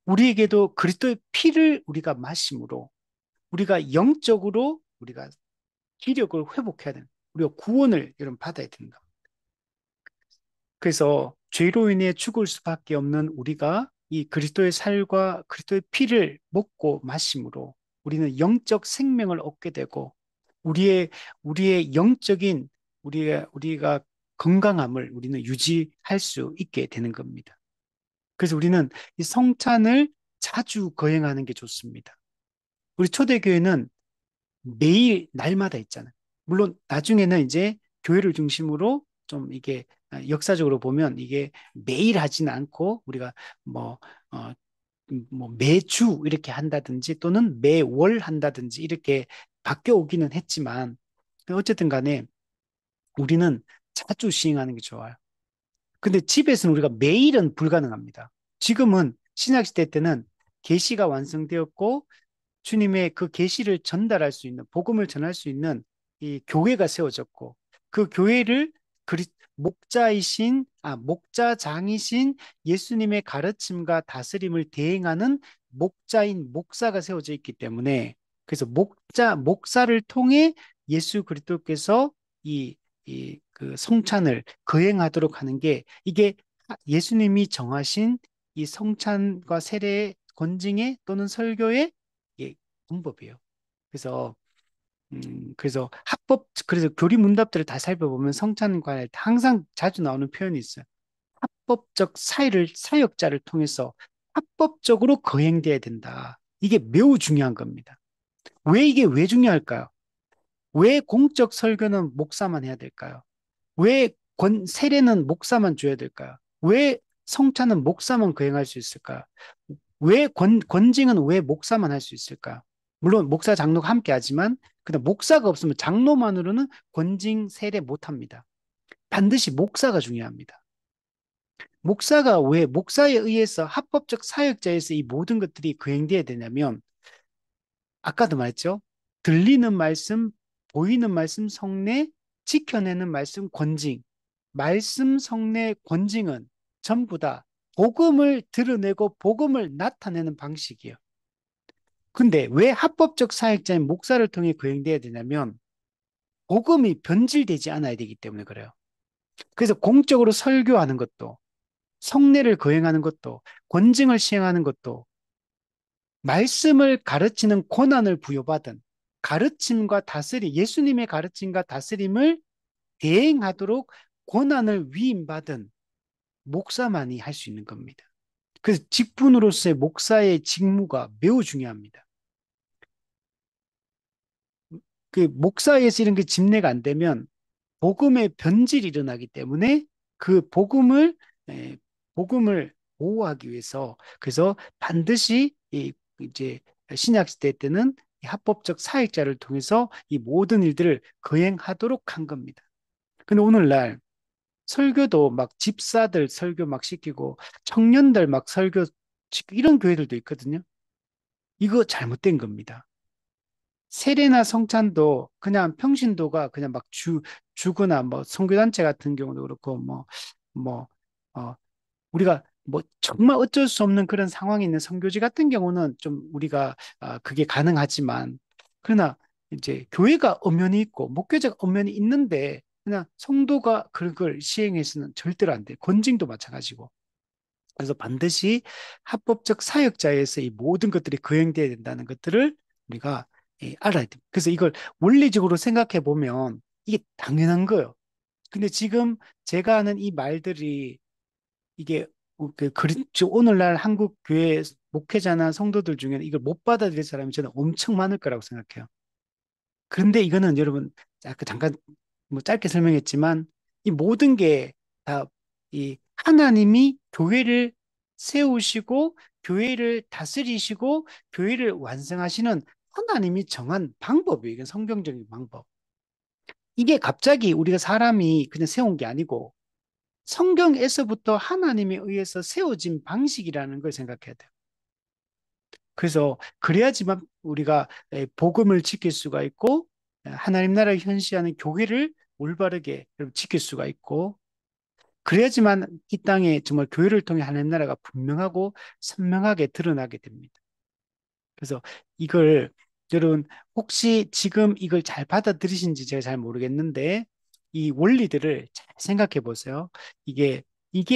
우리에게도 그리스도의 피를 우리가 마심으로 우리가 영적으로 우리가 기력을 회복해야 되는 우리가 구원을 이런 받아야 된다. 그래서 죄로 인해 죽을 수밖에 없는 우리가 이 그리스도의 살과 그리스도의 피를 먹고 마심으로 우리는 영적 생명을 얻게 되고 우리의 영적인 우리가 건강함을 우리는 유지할 수 있게 되는 겁니다. 그래서 우리는 이 성찬을 자주 거행하는 게 좋습니다. 우리 초대교회는 매일 날마다 있잖아요. 물론 나중에는 이제 교회를 중심으로 좀 이게 역사적으로 보면 이게 매일 하지는 않고 우리가 뭐, 어, 뭐 매주 이렇게 한다든지 또는 매월 한다든지 이렇게 바뀌어 오기는 했지만 어쨌든 간에 우리는 자주 시행하는 게 좋아요. 근데 집에서는 우리가 매일은 불가능합니다. 지금은 신약시대 때는 계시가 완성되었고 주님의 그 계시를 전달할 수 있는 복음을 전할 수 있는 이 교회가 세워졌고 그 교회를 목자장이신 예수님의 가르침과 다스림을 대행하는 목자인 목사가 세워져 있기 때문에 그래서 목사를 통해 예수 그리스도께서 그 성찬을 거행하도록 하는 게 이게 예수님이 정하신 이 성찬과 세례의 권징의 또는 설교의 방법이에요. 그래서 그래서 교리 문답들을 다 살펴보면 성찬과 관할 때 항상 자주 나오는 표현이 있어요. 합법적 사역자를 통해서 합법적으로 거행돼야 된다. 이게 매우 중요한 겁니다. 왜 중요할까요? 왜 공적 설교는 목사만 해야 될까요? 왜 세례는 목사만 줘야 될까요? 왜 성찬은 목사만 거행할 수 있을까요? 왜 권징은 왜 목사만 할 수 있을까요? 물론 목사 장로가 함께 하지만 그다음 목사가 없으면 장로만으로는 권징 세례 못 합니다. 반드시 목사가 중요합니다. 목사가 왜 목사에 의해서 합법적 사역자에서 이 모든 것들이 거행돼야 되냐면 아까도 말했죠. 들리는 말씀, 보이는 말씀, 성례, 지켜내는 말씀, 권징. 말씀, 성례, 권징은 전부 다 복음을 드러내고 복음을 나타내는 방식이에요. 근데 왜 합법적 사역자인 목사를 통해 거행돼야 되냐면 복음이 변질되지 않아야 되기 때문에 그래요. 그래서 공적으로 설교하는 것도 성례를 거행하는 것도 권징을 시행하는 것도 말씀을 가르치는 권한을 부여받은 예수님의 가르침과 다스림을 대행하도록 권한을 위임받은 목사만이 할 수 있는 겁니다. 그래서 직분으로서의 목사의 직무가 매우 중요합니다. 그 목사에서 이런 게 집례가 안 되면 복음의 변질이 일어나기 때문에 그 에, 복음을 보호하기 위해서 그래서 반드시 이제 신약 시대 때는 이 합법적 사역자를 통해서 이 모든 일들을 거행하도록 한 겁니다. 근데 오늘날 설교도 막 집사들 설교 막 시키고 청년들 막 설교 시키고 이런 교회들도 있거든요. 이거 잘못된 겁니다. 세례나 성찬도 그냥 평신도가 그냥 막 주거나 뭐 선교단체 같은 경우도 그렇고 뭐, 어, 우리가 뭐 정말 어쩔 수 없는 그런 상황이 있는 선교지 같은 경우는 좀 우리가 그게 가능하지만 그러나 이제 교회가 엄연히 있고 목회자가 엄연히 있는데 그냥 성도가 그걸 시행해서는 절대로 안 돼. 권징도 마찬가지고. 그래서 반드시 합법적 사역자에서 이 모든 것들이 거행돼야 된다는 것들을 우리가 알아야 됩니다. 그래서 이걸 원리적으로 생각해 보면 이게 당연한 거예요. 근데 지금 제가 하는 이 말들이 이게 오늘날 한국 교회 목회자나 성도들 중에는 이걸 못 받아들일 사람이 저는 엄청 많을 거라고 생각해요. 그런데 이거는 여러분, 아까 잠깐 뭐 짧게 설명했지만 이 모든 게 다 이 하나님이 교회를 세우시고 교회를 다스리시고 교회를 완성하시는 하나님이 정한 방법이에요. 이건 성경적인 방법. 이게 갑자기 우리가 사람이 그냥 세운 게 아니고 성경에서부터 하나님에 의해서 세워진 방식이라는 걸 생각해야 돼요. 그래서 그래야지만 우리가 복음을 지킬 수가 있고 하나님 나라를 현시하는 교회를 올바르게 지킬 수가 있고 그래야지만 이 땅에 정말 교회를 통해 하나님 나라가 분명하고 선명하게 드러나게 됩니다. 그래서 이걸 여러분 혹시 지금 이걸 잘 받아들이신지 제가 잘 모르겠는데 이 원리들을 잘 생각해 보세요. 이게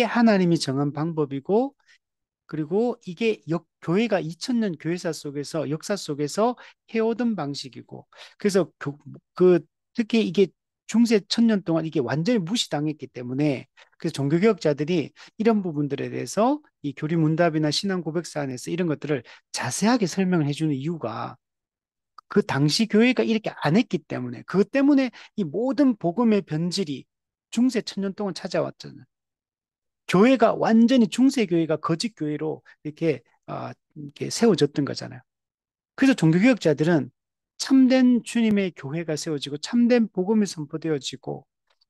하나님이 정한 방법이고 그리고 이게 교회가 2000년 교회사 속에서 역사 속에서 해오던 방식이고 그래서 특히 이게 중세 1000년 동안 이게 완전히 무시당했기 때문에 그래서 종교개혁자들이 이런 부분들에 대해서 이 교리문답이나 신앙 고백서 안에서 이런 것들을 자세하게 설명을 해주는 이유가 그 당시 교회가 이렇게 안 했기 때문에 그것 때문에 이 모든 복음의 변질이 중세 1000년 동안 찾아왔잖아요. 교회가 완전히 중세교회가 거짓교회로 이렇게 세워졌던 거잖아요. 그래서 종교개혁자들은 참된 주님의 교회가 세워지고 참된 복음이 선포되어지고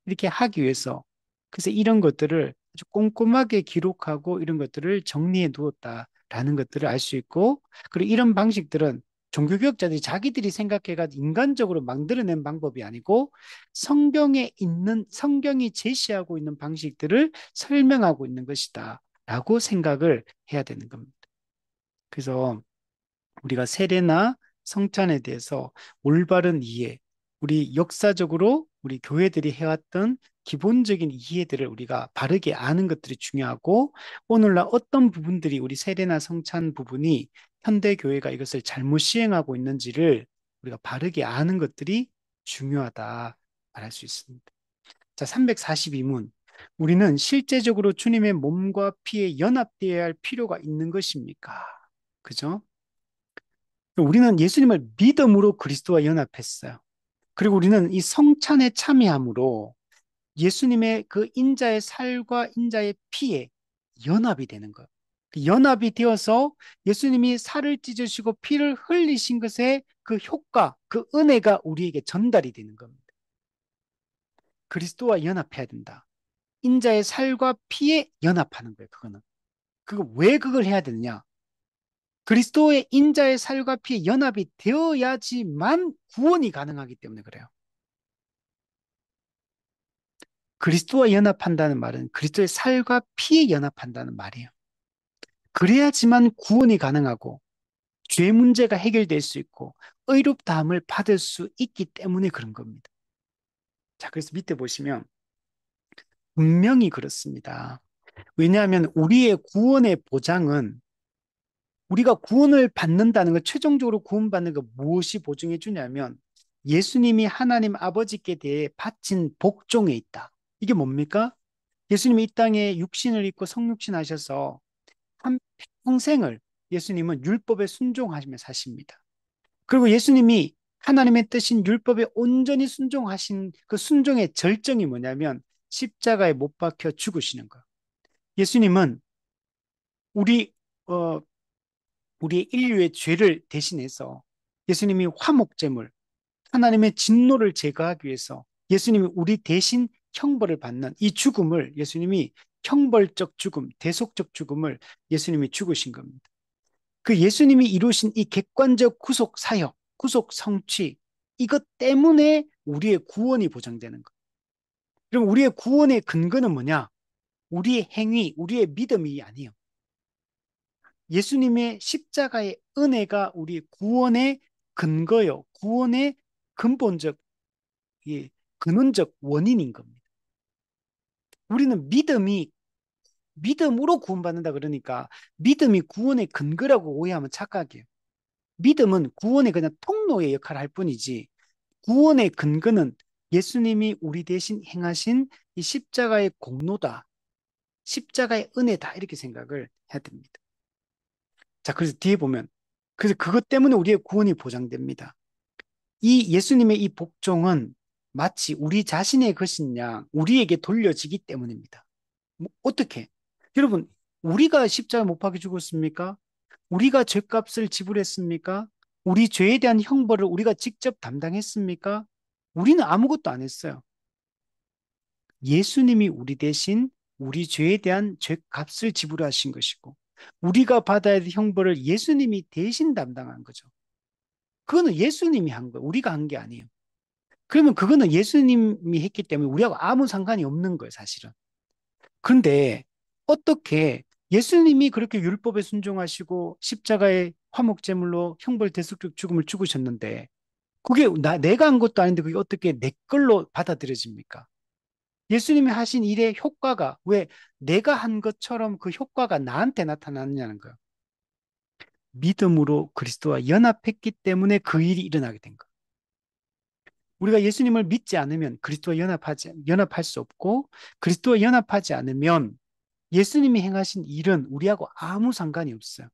이렇게 하기 위해서 그래서 이런 것들을 아주 꼼꼼하게 기록하고 이런 것들을 정리해 두었다라는 것들을 알 수 있고 그리고 이런 방식들은 종교개혁자들이 자기들이 생각해가지고 인간적으로 만들어낸 방법이 아니고 성경이 제시하고 있는 방식들을 설명하고 있는 것이다 라고 생각을 해야 되는 겁니다. 그래서 우리가 세례나 성찬에 대해서 올바른 이해, 우리 역사적으로 우리 교회들이 해왔던 기본적인 이해들을 우리가 바르게 아는 것들이 중요하고 오늘날 어떤 부분들이 우리 세례나 성찬 부분이 현대 교회가 이것을 잘못 시행하고 있는지를 우리가 바르게 아는 것들이 중요하다 말할 수 있습니다. 자, 342문. 우리는 실제적으로 주님의 몸과 피에 연합되어야 할 필요가 있는 것입니까? 그죠? 우리는 예수님을 믿음으로 그리스도와 연합했어요. 그리고 우리는 이 성찬에 참여함으로 예수님의 그 인자의 살과 인자의 피에 연합이 되는 거예요. 그 연합이 되어서 예수님이 살을 찢으시고 피를 흘리신 것의 그 효과, 그 은혜가 우리에게 전달이 되는 겁니다. 그리스도와 연합해야 된다. 인자의 살과 피에 연합하는 거예요, 그거는. 그거 왜 그걸 해야 되느냐? 그리스도의 인자의 살과 피에 연합이 되어야지만 구원이 가능하기 때문에 그래요. 그리스도와 연합한다는 말은 그리스도의 살과 피에 연합한다는 말이에요. 그래야지만 구원이 가능하고 죄 문제가 해결될 수 있고 의롭다함을 받을 수 있기 때문에 그런 겁니다. 자, 그래서 밑에 보시면 분명히 그렇습니다. 왜냐하면 우리의 구원의 보장은 우리가 구원을 받는다는 것, 최종적으로 구원받는 것 무엇이 보증해 주냐면 예수님이 하나님 아버지께 대해 바친 복종에 있다. 이게 뭡니까? 예수님이 이 땅에 육신을 입고 성육신 하셔서 한 평생을 예수님은 율법에 순종하시며 사십니다. 그리고 예수님이 하나님의 뜻인 율법에 온전히 순종하신 그 순종의 절정이 뭐냐면 십자가에 못 박혀 죽으시는 거예요. 예수님은 우리 어, 우리의 인류의 죄를 대신해서 예수님이 화목제물, 하나님의 진노를 제거하기 위해서 예수님이 우리 대신 형벌을 받는 이 죽음을 예수님이 형벌적 죽음, 대속적 죽음을 예수님이 죽으신 겁니다. 그 예수님이 이루신 이 객관적 구속 사역, 구속 성취, 이것 때문에 우리의 구원이 보장되는 것. 그럼 우리의 구원의 근거는 뭐냐? 우리의 행위, 우리의 믿음이 아니에요. 예수님의 십자가의 은혜가 우리 구원의 근거요. 구원의 근본적, 예, 근원적 원인인 겁니다. 우리는 믿음으로 구원받는다 그러니까 믿음이 구원의 근거라고 오해하면 착각이에요. 믿음은 구원의 그냥 통로의 역할을 할 뿐이지 구원의 근거는 예수님이 우리 대신 행하신 이 십자가의 공로다. 십자가의 은혜다. 이렇게 생각을 해야 됩니다. 자, 그래서 뒤에 보면 그래서 그것 때문에 우리의 구원이 보장됩니다. 이 예수님의 이 복종은 마치 우리 자신의 것인 양 우리에게 돌려지기 때문입니다. 뭐, 어떻게? 여러분, 우리가 십자가 못 박혀 죽었습니까? 우리가 죄값을 지불했습니까? 우리 죄에 대한 형벌을 우리가 직접 담당했습니까? 우리는 아무것도 안 했어요. 예수님이 우리 대신 우리 죄에 대한 죄값을 지불하신 것이고, 우리가 받아야 될 형벌을 예수님이 대신 담당한 거죠. 그거는 예수님이 한 거예요. 우리가 한 게 아니에요. 그러면 그거는 예수님이 했기 때문에 우리하고 아무 상관이 없는 거예요, 사실은. 그런데 어떻게 예수님이 그렇게 율법에 순종하시고 십자가의 화목제물로 형벌 대속적 죽음을 죽으셨는데 그게 내가 한 것도 아닌데 그게 어떻게 내 걸로 받아들여집니까? 예수님이 하신 일의 효과가 왜 내가 한 것처럼 그 효과가 나한테 나타나느냐는 거예요. 믿음으로 그리스도와 연합했기 때문에 그 일이 일어나게 된 거예요. 우리가 예수님을 믿지 않으면 그리스도와 연합할 수 없고 그리스도와 연합하지 않으면 예수님이 행하신 일은 우리하고 아무 상관이 없어요.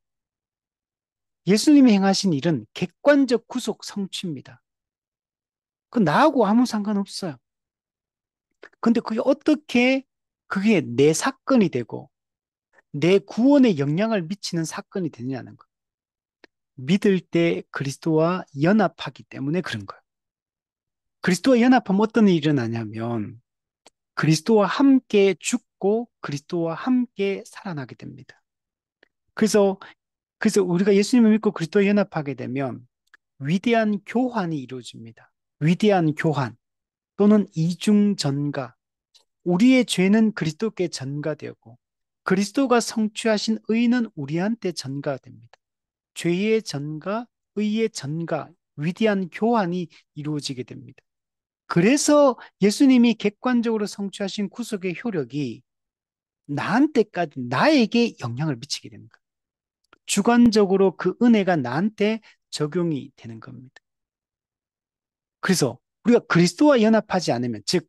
예수님이 행하신 일은 객관적 구속 성취입니다. 그 나하고 아무 상관없어요. 근데 그게 내 사건이 되고 내 구원에 영향을 미치는 사건이 되느냐는 거예요. 믿을 때 그리스도와 연합하기 때문에 그런 거예요. 그리스도와 연합하면 어떤 일이 일어나냐면 그리스도와 함께 죽고 그리스도와 함께 살아나게 됩니다. 그래서 우리가 예수님을 믿고 그리스도와 연합하게 되면 위대한 교환이 이루어집니다. 위대한 교환 또는 이중전가. 우리의 죄는 그리스도께 전가되고 그리스도가 성취하신 의는 우리한테 전가됩니다. 죄의 전가, 의의 전가, 위대한 교환이 이루어지게 됩니다. 그래서 예수님이 객관적으로 성취하신 구속의 효력이 나에게 영향을 미치게 되는 거예요. 주관적으로 그 은혜가 나한테 적용이 되는 겁니다. 그래서 우리가 그리스도와 연합하지 않으면, 즉,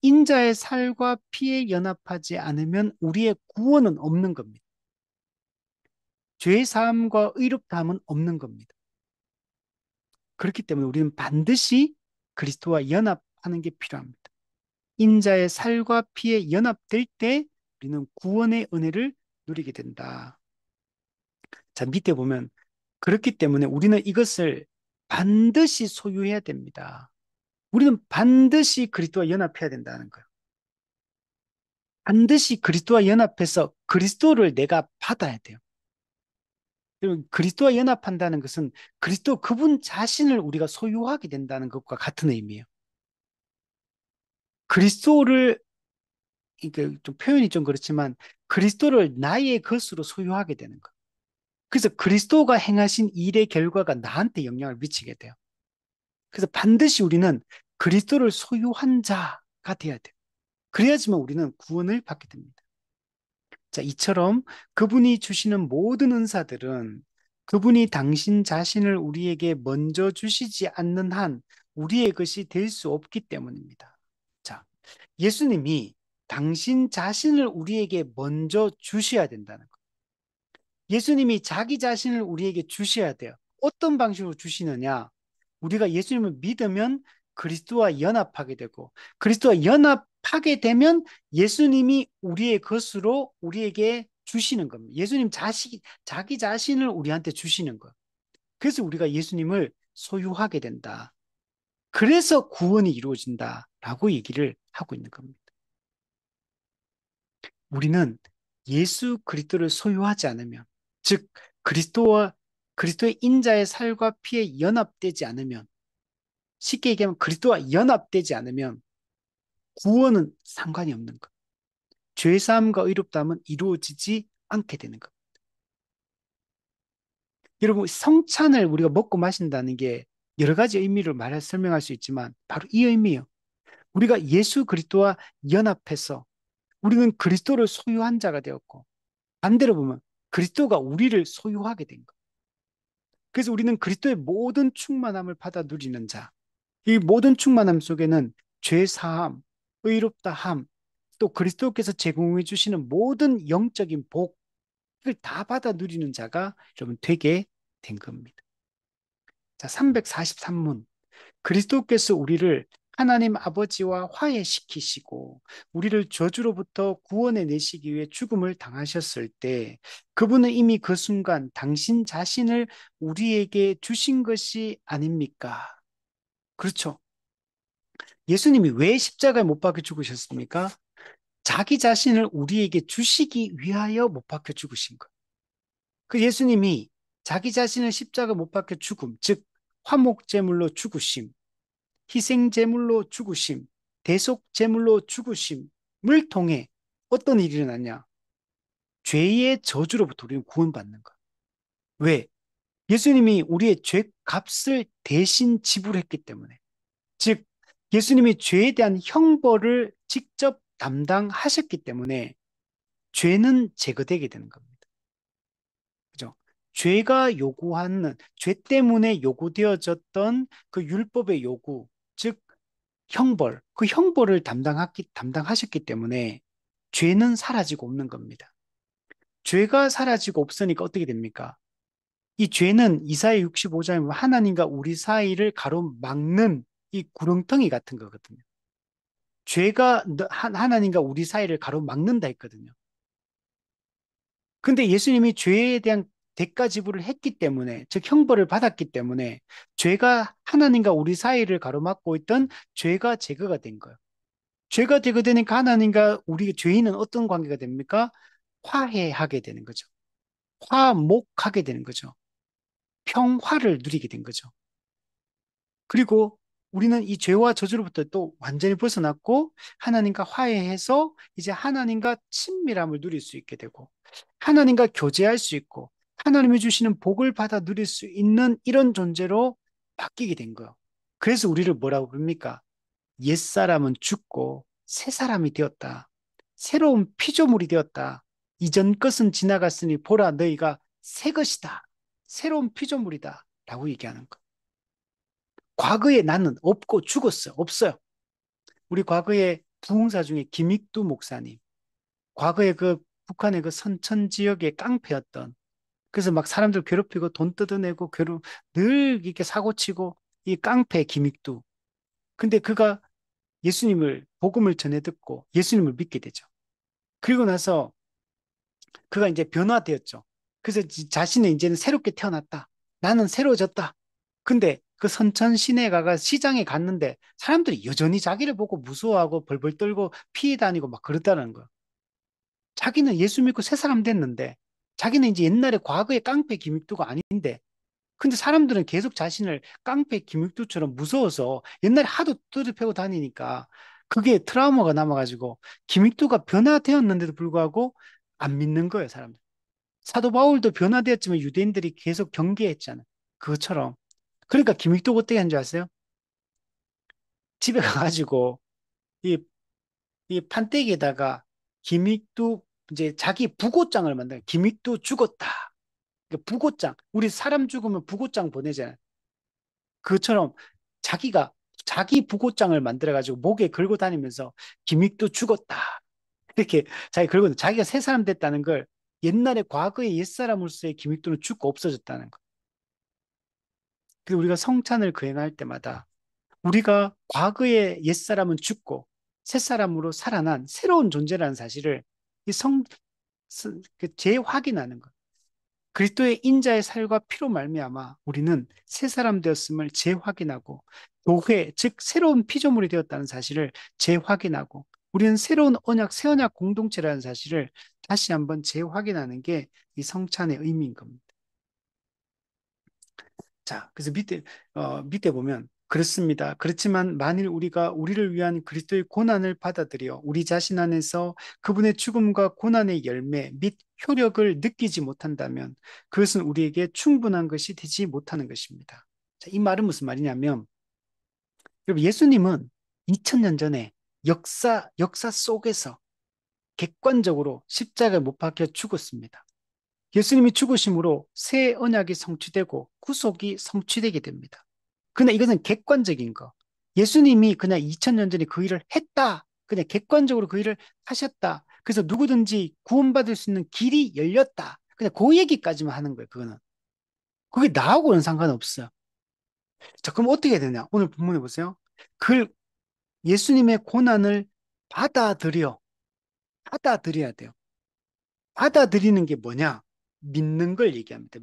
인자의 살과 피에 연합하지 않으면 우리의 구원은 없는 겁니다. 죄 사함과 의롭다함은 없는 겁니다. 그렇기 때문에 우리는 반드시 그리스도와 연합하는 게 필요합니다. 인자의 살과 피에 연합될 때 우리는 구원의 은혜를 누리게 된다. 자, 밑에 보면 그렇기 때문에 우리는 이것을 반드시 소유해야 됩니다. 우리는 반드시 그리스도와 연합해야 된다는 거예요. 반드시 그리스도와 연합해서 그리스도를 내가 받아야 돼요. 여러분, 그리스도와 연합한다는 것은 그리스도 그분 자신을 우리가 소유하게 된다는 것과 같은 의미예요. 그리스도를, 이게 좀 표현이 좀 그렇지만 그리스도를 나의 것으로 소유하게 되는 것. 그래서 그리스도가 행하신 일의 결과가 나한테 영향을 미치게 돼요. 그래서 반드시 우리는 그리스도를 소유한 자가 돼야 돼요. 그래야지만 우리는 구원을 받게 됩니다. 자, 이처럼 그분이 주시는 모든 은사들은 그분이 당신 자신을 우리에게 먼저 주시지 않는 한 우리의 것이 될 수 없기 때문입니다. 자, 예수님이 당신 자신을 우리에게 먼저 주셔야 된다는 것. 예수님이 자기 자신을 우리에게 주셔야 돼요. 어떤 방식으로 주시느냐? 우리가 예수님을 믿으면 그리스도와 연합하게 되고, 그리스도와 연합하게 되면 예수님이 우리의 것으로 우리에게 주시는 겁니다. 자기 자신을 우리한테 주시는 거예요. 그래서 우리가 예수님을 소유하게 된다. 그래서 구원이 이루어진다라고 얘기를 하고 있는 겁니다. 우리는 예수 그리스도를 소유하지 않으면, 즉 그리스도의 인자의 살과 피에 연합되지 않으면, 쉽게 얘기하면 그리스도와 연합되지 않으면 구원은 상관이 없는 것. 죄사함과 의롭다함은 이루어지지 않게 되는 것. 여러분, 성찬을 우리가 먹고 마신다는 게 여러 가지 의미를 설명할 수 있지만 바로 이 의미예요. 우리가 예수 그리스도와 연합해서 우리는 그리스도를 소유한 자가 되었고 반대로 보면 그리스도가 우리를 소유하게 된 것. 그래서 우리는 그리스도의 모든 충만함을 받아 누리는 자. 이 모든 충만함 속에는 죄 사함, 의롭다함, 또 그리스도께서 제공해 주시는 모든 영적인 복, 이걸 다 받아 누리는 자가 여러분 되게 된 겁니다. 자, 343문. 그리스도께서 우리를 하나님 아버지와 화해시키시고 우리를 저주로부터 구원해 내시기 위해 죽음을 당하셨을 때 그분은 이미 그 순간 당신 자신을 우리에게 주신 것이 아닙니까? 그렇죠. 예수님이 왜 십자가에 못 박혀 죽으셨습니까? 자기 자신을 우리에게 주시기 위하여 못 박혀 죽으신 거예요. 그 예수님이 자기 자신을 십자가 못 박혀 죽음, 즉 화목제물로 죽으심, 희생제물로 죽으심, 대속제물로 죽으심을 통해 어떤 일이 일어났냐? 죄의 저주로부터 우리는 구원받는 거야. 왜? 예수님이 우리의 죄 값을 대신 지불했기 때문에. 즉, 예수님이 죄에 대한 형벌을 직접 담당하셨기 때문에 죄는 제거되게 되는 겁니다. 그죠? 죄가 요구하는, 죄 때문에 요구되어졌던 그 율법의 요구, 즉, 형벌, 그 형벌을 담당하셨기 때문에 죄는 사라지고 없는 겁니다. 죄가 사라지고 없으니까 어떻게 됩니까? 이 죄는 이사야 65장에 보면 하나님과 우리 사이를 가로막는 이 구렁텅이 같은 거거든요. 죄가 하나님과 우리 사이를 가로막는다 했거든요. 근데 예수님이 죄에 대한 대가 지불을 했기 때문에, 즉 형벌을 받았기 때문에 죄가 하나님과 우리 사이를 가로막고 있던 죄가 제거가 된 거예요. 죄가 제거되니까 하나님과 우리 죄인은 어떤 관계가 됩니까? 화해하게 되는 거죠. 화목하게 되는 거죠. 평화를 누리게 된 거죠. 그리고 우리는 이 죄와 저주로부터 또 완전히 벗어났고 하나님과 화해해서 이제 하나님과 친밀함을 누릴 수 있게 되고 하나님과 교제할 수 있고 하나님이 주시는 복을 받아 누릴 수 있는 이런 존재로 바뀌게 된 거예요. 그래서 우리를 뭐라고 부릅니까? 옛사람은 죽고 새 사람이 되었다. 새로운 피조물이 되었다. 이전 것은 지나갔으니 보라 너희가 새 것이다. 새로운 피조물이다. 라고 얘기하는 거. 과거에 나는 없고 죽었어요. 없어요. 우리 과거에 부흥사 중에 김익두 목사님. 과거에 그 북한의 그 선천 지역의 깡패였던 그래서 막 사람들 괴롭히고 돈 뜯어내고 늘 이렇게 사고치고 이 깡패 김익두. 근데 그가 예수님을 복음을 전해 듣고 예수님을 믿게 되죠. 그리고 나서 그가 이제 변화되었죠. 그래서 자신은 이제는 새롭게 태어났다. 나는 새로워졌다. 근데 그 선천 시내가가 시장에 갔는데 사람들이 여전히 자기를 보고 무서워하고 벌벌 떨고 피해 다니고 막 그러다는 거야. 자기는 예수 믿고 새 사람 됐는데 자기는 이제 옛날에 과거의 깡패 김익두가 아닌데 근데 사람들은 계속 자신을 깡패 김익두처럼 무서워서 옛날에 하도 뚜드 패고 다니니까 그게 트라우마가 남아가지고 김익두가 변화되었는데도 불구하고 안 믿는 거예요, 사람들. 사도 바울도 변화되었지만 유대인들이 계속 경계했잖아요. 그것처럼. 그러니까 김익두가 어떻게 한 줄 아세요? 집에 가가지고 이, 이 판때기에다가 김익두 이제 자기 부고장을 만든 거예요. 김익두 죽었다. 그러니까 부고장. 우리 사람 죽으면 부고장 보내잖아요. 그것처럼 자기가 자기 부고장을 만들어가지고 목에 걸고 다니면서 김익두 죽었다. 이렇게 자기 걸고 자기가 새 사람 됐다는 걸 옛날에 과거의 옛사람으로서의 김익두는 죽고 없어졌다는 거. 그리고 우리가 성찬을 거행할 때마다 우리가 과거의 옛사람은 죽고 새사람으로 살아난 새로운 존재라는 사실을 이 재확인하는 것. 그리스도의 인자의 살과 피로 말미암아 우리는 새 사람 되었음을 재확인하고 교회, 즉 새로운 피조물이 되었다는 사실을 재확인하고 우리는 새로운 언약, 새 언약 공동체라는 사실을 다시 한번 재확인하는 게 이 성찬의 의미인 겁니다. 자, 그래서 밑에 보면, 그렇습니다. 그렇지만 만일 우리가 우리를 위한 그리스도의 고난을 받아들여 우리 자신 안에서 그분의 죽음과 고난의 열매 및 효력을 느끼지 못한다면 그것은 우리에게 충분한 것이 되지 못하는 것입니다. 자, 이 말은 무슨 말이냐면, 여러분, 예수님은 2000년 전에 역사 속에서 객관적으로 십자가에 못 박혀 죽었습니다. 예수님이 죽으심으로 새 언약이 성취되고 구속이 성취되게 됩니다. 그러나 이것은 객관적인 거. 예수님이 그냥 2000년 전에 그 일을 했다. 그냥 객관적으로 그 일을 하셨다. 그래서 누구든지 구원받을 수 있는 길이 열렸다. 그냥 그 얘기까지만 하는 거예요, 그거는. 그게 나하고는 상관없어요. 자, 그럼 어떻게 해야 되냐? 오늘 본문에 보세요. 그 예수님의 고난을 받아들여. 받아들여야 돼요. 받아들이는 게 뭐냐? 믿는 걸 얘기합니다.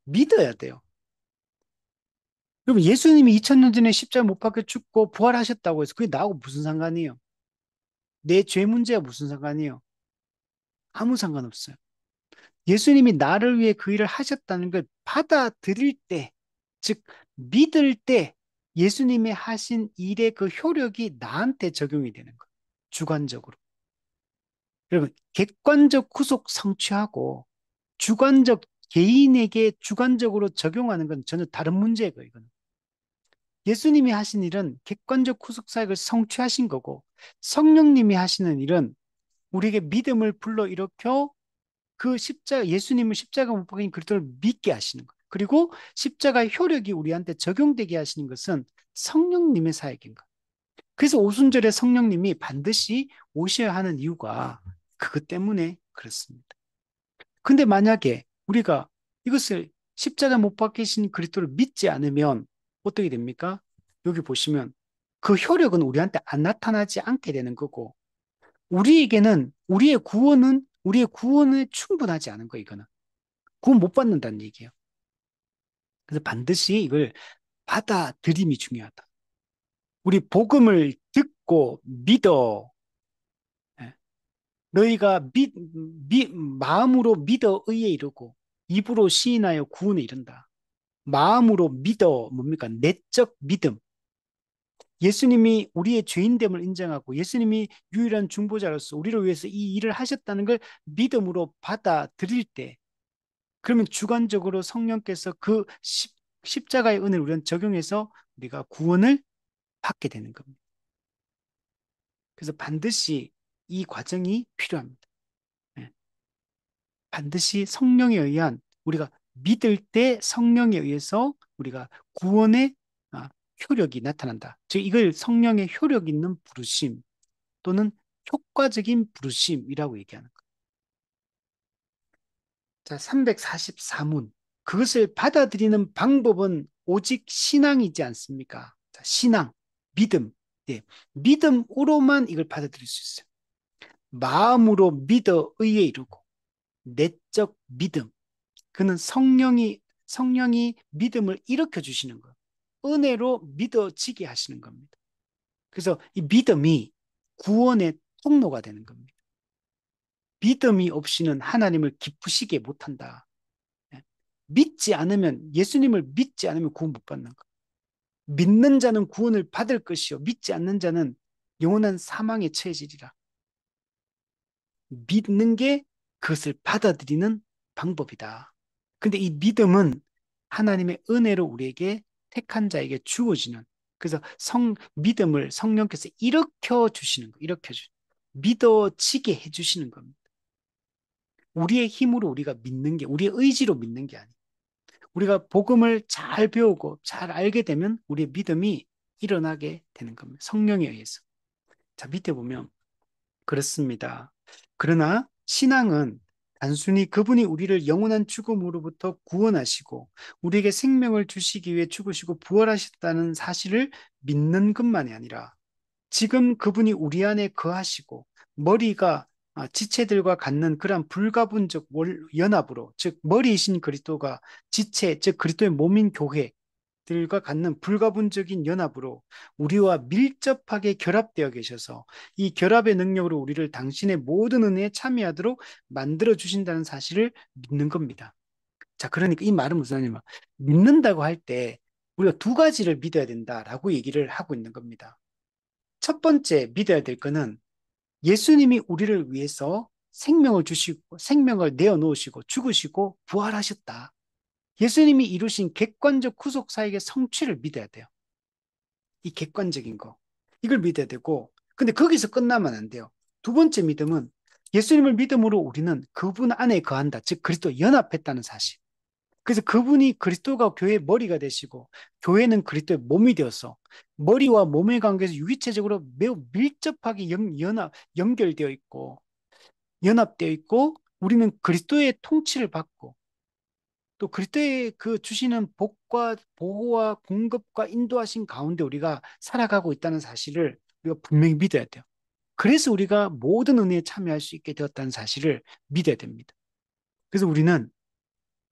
믿어야 돼요. 그럼 예수님이 2000년 전에 십자가 못 박혀 죽고 부활하셨다고 해서 그게 나하고 무슨 상관이에요? 내 죄 문제와 무슨 상관이에요? 아무 상관없어요. 예수님이 나를 위해 그 일을 하셨다는 걸 받아들일 때, 즉, 믿을 때 예수님이 하신 일의 그 효력이 나한테 적용이 되는 거예요. 주관적으로. 여러분, 객관적 구속 성취하고 주관적 개인에게 주관적으로 적용하는 건 전혀 다른 문제예요, 이거는. 예수님이 하신 일은 객관적 구속 사역을 성취하신 거고 성령님이 하시는 일은 우리에게 믿음을 불러일으켜 그 십자가, 예수님을 십자가 못 박힌 그리스도를 믿게 하시는 거예요. 그리고 십자가의 효력이 우리한테 적용되게 하시는 것은 성령님의 사역인 거예요. 그래서 오순절에 성령님이 반드시 오셔야 하는 이유가 그것 때문에 그렇습니다. 근데 만약에 우리가 이것을 십자가 못 박히신 그리스도를 믿지 않으면 어떻게 됩니까? 여기 보시면 그 효력은 우리한테 안 나타나지 않게 되는 거고 우리에게는 우리의 구원에 충분하지 않은 거 이거는. 구원 못 받는다는 얘기예요. 그래서 반드시 이걸 받아들임이 중요하다. 우리 복음을 듣고 믿어. 예. 너희가 마음으로 믿어 의에 이르고 입으로 시인하여 구원에 이른다. 마음으로 믿어 뭡니까? 내적 믿음. 예수님이 우리의 죄인됨을 인정하고 예수님이 유일한 중보자로서 우리를 위해서 이 일을 하셨다는 걸 믿음으로 받아들일 때 그러면 주관적으로 성령께서 그 십자가의 은혜를 우리는 적용해서 우리가 구원을 받게 되는 겁니다. 그래서 반드시 이 과정이 필요합니다. 예. 반드시 성령에 의한 우리가 믿을 때 성령에 의해서 우리가 구원의 아, 효력이 나타난다. 즉 이걸 성령의 효력 있는 부르심 또는 효과적인 부르심이라고 얘기하는 거예요. 자, 344문. 그것을 받아들이는 방법은 오직 신앙이지 않습니까? 자, 신앙, 믿음. 예, 믿음으로만 이걸 받아들일 수 있어요. 마음으로 믿어 의에 이르고 내적 믿음. 그는 성령이 믿음을 일으켜 주시는 거예요. 은혜로 믿어지게 하시는 겁니다. 그래서 이 믿음이 구원의 통로가 되는 겁니다. 믿음이 없이는 하나님을 기쁘시게 못한다. 예. 예수님을 믿지 않으면 구원 못 받는 거. 믿는 자는 구원을 받을 것이요. 믿지 않는 자는 영원한 사망에 처해지리라. 믿는 게 그것을 받아들이는 방법이다. 근데 이 믿음은 하나님의 은혜로 우리에게 택한 자에게 주어지는 그래서 믿음을 성령께서 일으켜 주시는 거, 믿어지게 해 주시는 겁니다. 우리의 힘으로 우리가 믿는 게, 우리의 의지로 믿는 게 아니에요. 우리가 복음을 잘 배우고 잘 알게 되면 우리의 믿음이 일어나게 되는 겁니다. 성령에 의해서. 자, 밑에 보면 그렇습니다. 그러나 신앙은 단순히 그분이 우리를 영원한 죽음으로부터 구원하시고 우리에게 생명을 주시기 위해 죽으시고 부활하셨다는 사실을 믿는 것만이 아니라 지금 그분이 우리 안에 거하시고 머리가 지체들과 갖는 그러한 불가분적 연합으로 즉 머리이신 그리스도가 지체 즉 그리스도의 몸인 교회들과 갖는 불가분적인 연합으로 우리와 밀접하게 결합되어 계셔서 이 결합의 능력으로 우리를 당신의 모든 은혜에 참여하도록 만들어 주신다는 사실을 믿는 겁니다. 자, 그러니까 이 말은 무슨 말이냐면 믿는다고 할 때 우리가 두 가지를 믿어야 된다라고 얘기를 하고 있는 겁니다. 첫 번째 믿어야 될 거는 예수님이 우리를 위해서 생명을 주시고 생명을 내어 놓으시고 죽으시고 부활하셨다. 예수님이 이루신 객관적 구속 사역의 성취를 믿어야 돼요. 이 객관적인 거. 이걸 믿어야 되고 근데 거기서 끝나면 안 돼요. 두 번째 믿음은 예수님을 믿음으로 우리는 그분 안에 거한다. 즉 그리스도 연합했다는 사실. 그래서 그분이 그리스도가 교회의 머리가 되시고 교회는 그리스도의 몸이 되어서 머리와 몸의 관계에서 유기체적으로 매우 밀접하게 연결되어 있고 연합되어 있고 우리는 그리스도의 통치를 받고 또 그리스도의 그 주시는 복과 보호와 공급과 인도하신 가운데 우리가 살아가고 있다는 사실을 우리가 분명히 믿어야 돼요. 그래서 우리가 모든 은혜에 참여할 수 있게 되었다는 사실을 믿어야 됩니다. 그래서 우리는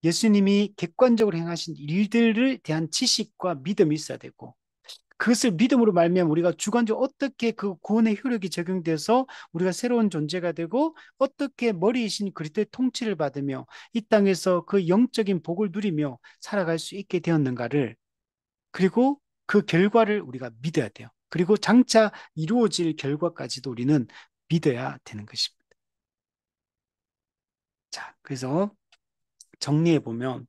예수님이 객관적으로 행하신 일들을 대한 지식과 믿음이 있어야 되고, 그것을 믿음으로 말미암아 우리가 주관적으로 어떻게 그 구원의 효력이 적용돼서 우리가 새로운 존재가 되고, 어떻게 머리이신 그리스도의 통치를 받으며 이 땅에서 그 영적인 복을 누리며 살아갈 수 있게 되었는가를, 그리고 그 결과를 우리가 믿어야 돼요. 그리고 장차 이루어질 결과까지도 우리는 믿어야 되는 것입니다. 자, 그래서 정리해 보면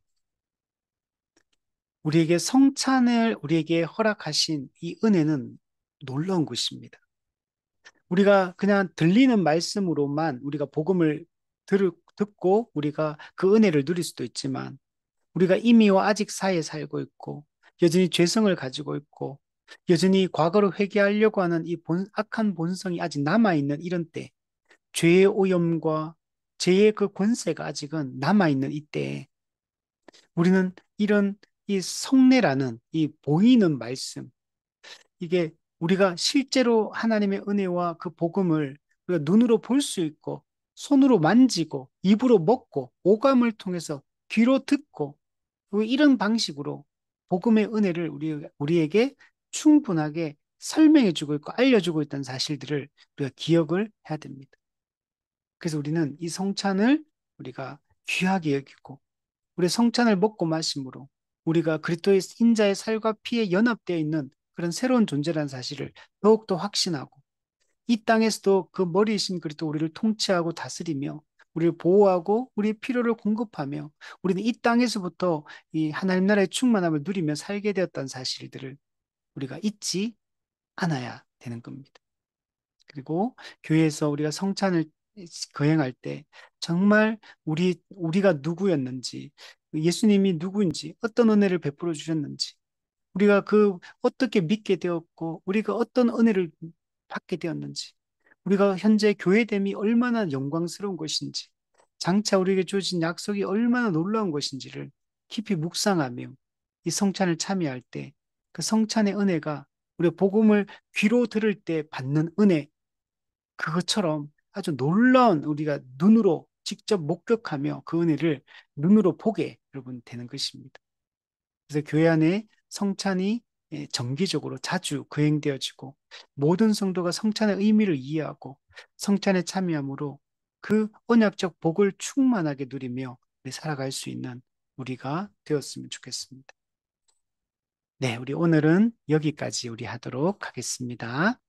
우리에게 성찬을 우리에게 허락하신 이 은혜는 놀라운 것입니다. 우리가 그냥 들리는 말씀으로만 우리가 복음을 듣고 우리가 그 은혜를 누릴 수도 있지만, 우리가 이미와 아직 사이에 살고 있고 여전히 죄성을 가지고 있고 여전히 과거를 회개하려고 하는 이 악한 본성이 아직 남아있는 이런 때, 죄의 오염과 죄의 그 권세가 아직은 남아있는 이때에 우리는 이런 이 성례라는 이 보이는 말씀, 이게 우리가 실제로 하나님의 은혜와 그 복음을 우리가 눈으로 볼 수 있고 손으로 만지고 입으로 먹고 오감을 통해서 귀로 듣고 이런 방식으로 복음의 은혜를 우리에게 충분하게 설명해 주고 있고 알려주고 있다는 사실들을 우리가 기억을 해야 됩니다. 그래서 우리는 이 성찬을 우리가 귀하게 여기고 우리 성찬을 먹고 마심으로 우리가 그리스도의 인자의 살과 피에 연합되어 있는 그런 새로운 존재라는 사실을 더욱더 확신하고, 이 땅에서도 그 머리이신 그리스도 우리를 통치하고 다스리며 우리를 보호하고 우리의 필요를 공급하며 우리는 이 땅에서부터 이 하나님 나라의 충만함을 누리며 살게 되었다는 사실들을 우리가 잊지 않아야 되는 겁니다. 그리고 교회에서 우리가 성찬을 거행할 때 정말 우리가 누구였는지, 예수님이 누구인지, 어떤 은혜를 베풀어 주셨는지, 우리가 그 어떻게 믿게 되었고, 우리가 어떤 은혜를 받게 되었는지, 우리가 현재 교회됨이 얼마나 영광스러운 것인지, 장차 우리에게 주어진 약속이 얼마나 놀라운 것인지를 깊이 묵상하며 이 성찬을 참여할 때 그 성찬의 은혜가 우리가 복음을 귀로 들을 때 받는 은혜, 그것처럼 아주 놀라운 우리가 눈으로 직접 목격하며 그 은혜를 눈으로 보게 여러분 되는 것입니다. 그래서 교회 안에 성찬이 정기적으로 자주 거행되어지고 모든 성도가 성찬의 의미를 이해하고 성찬에 참여함으로 그 언약적 복을 충만하게 누리며 우리 살아갈 수 있는 우리가 되었으면 좋겠습니다. 네, 우리 오늘은 여기까지 우리 하도록 하겠습니다.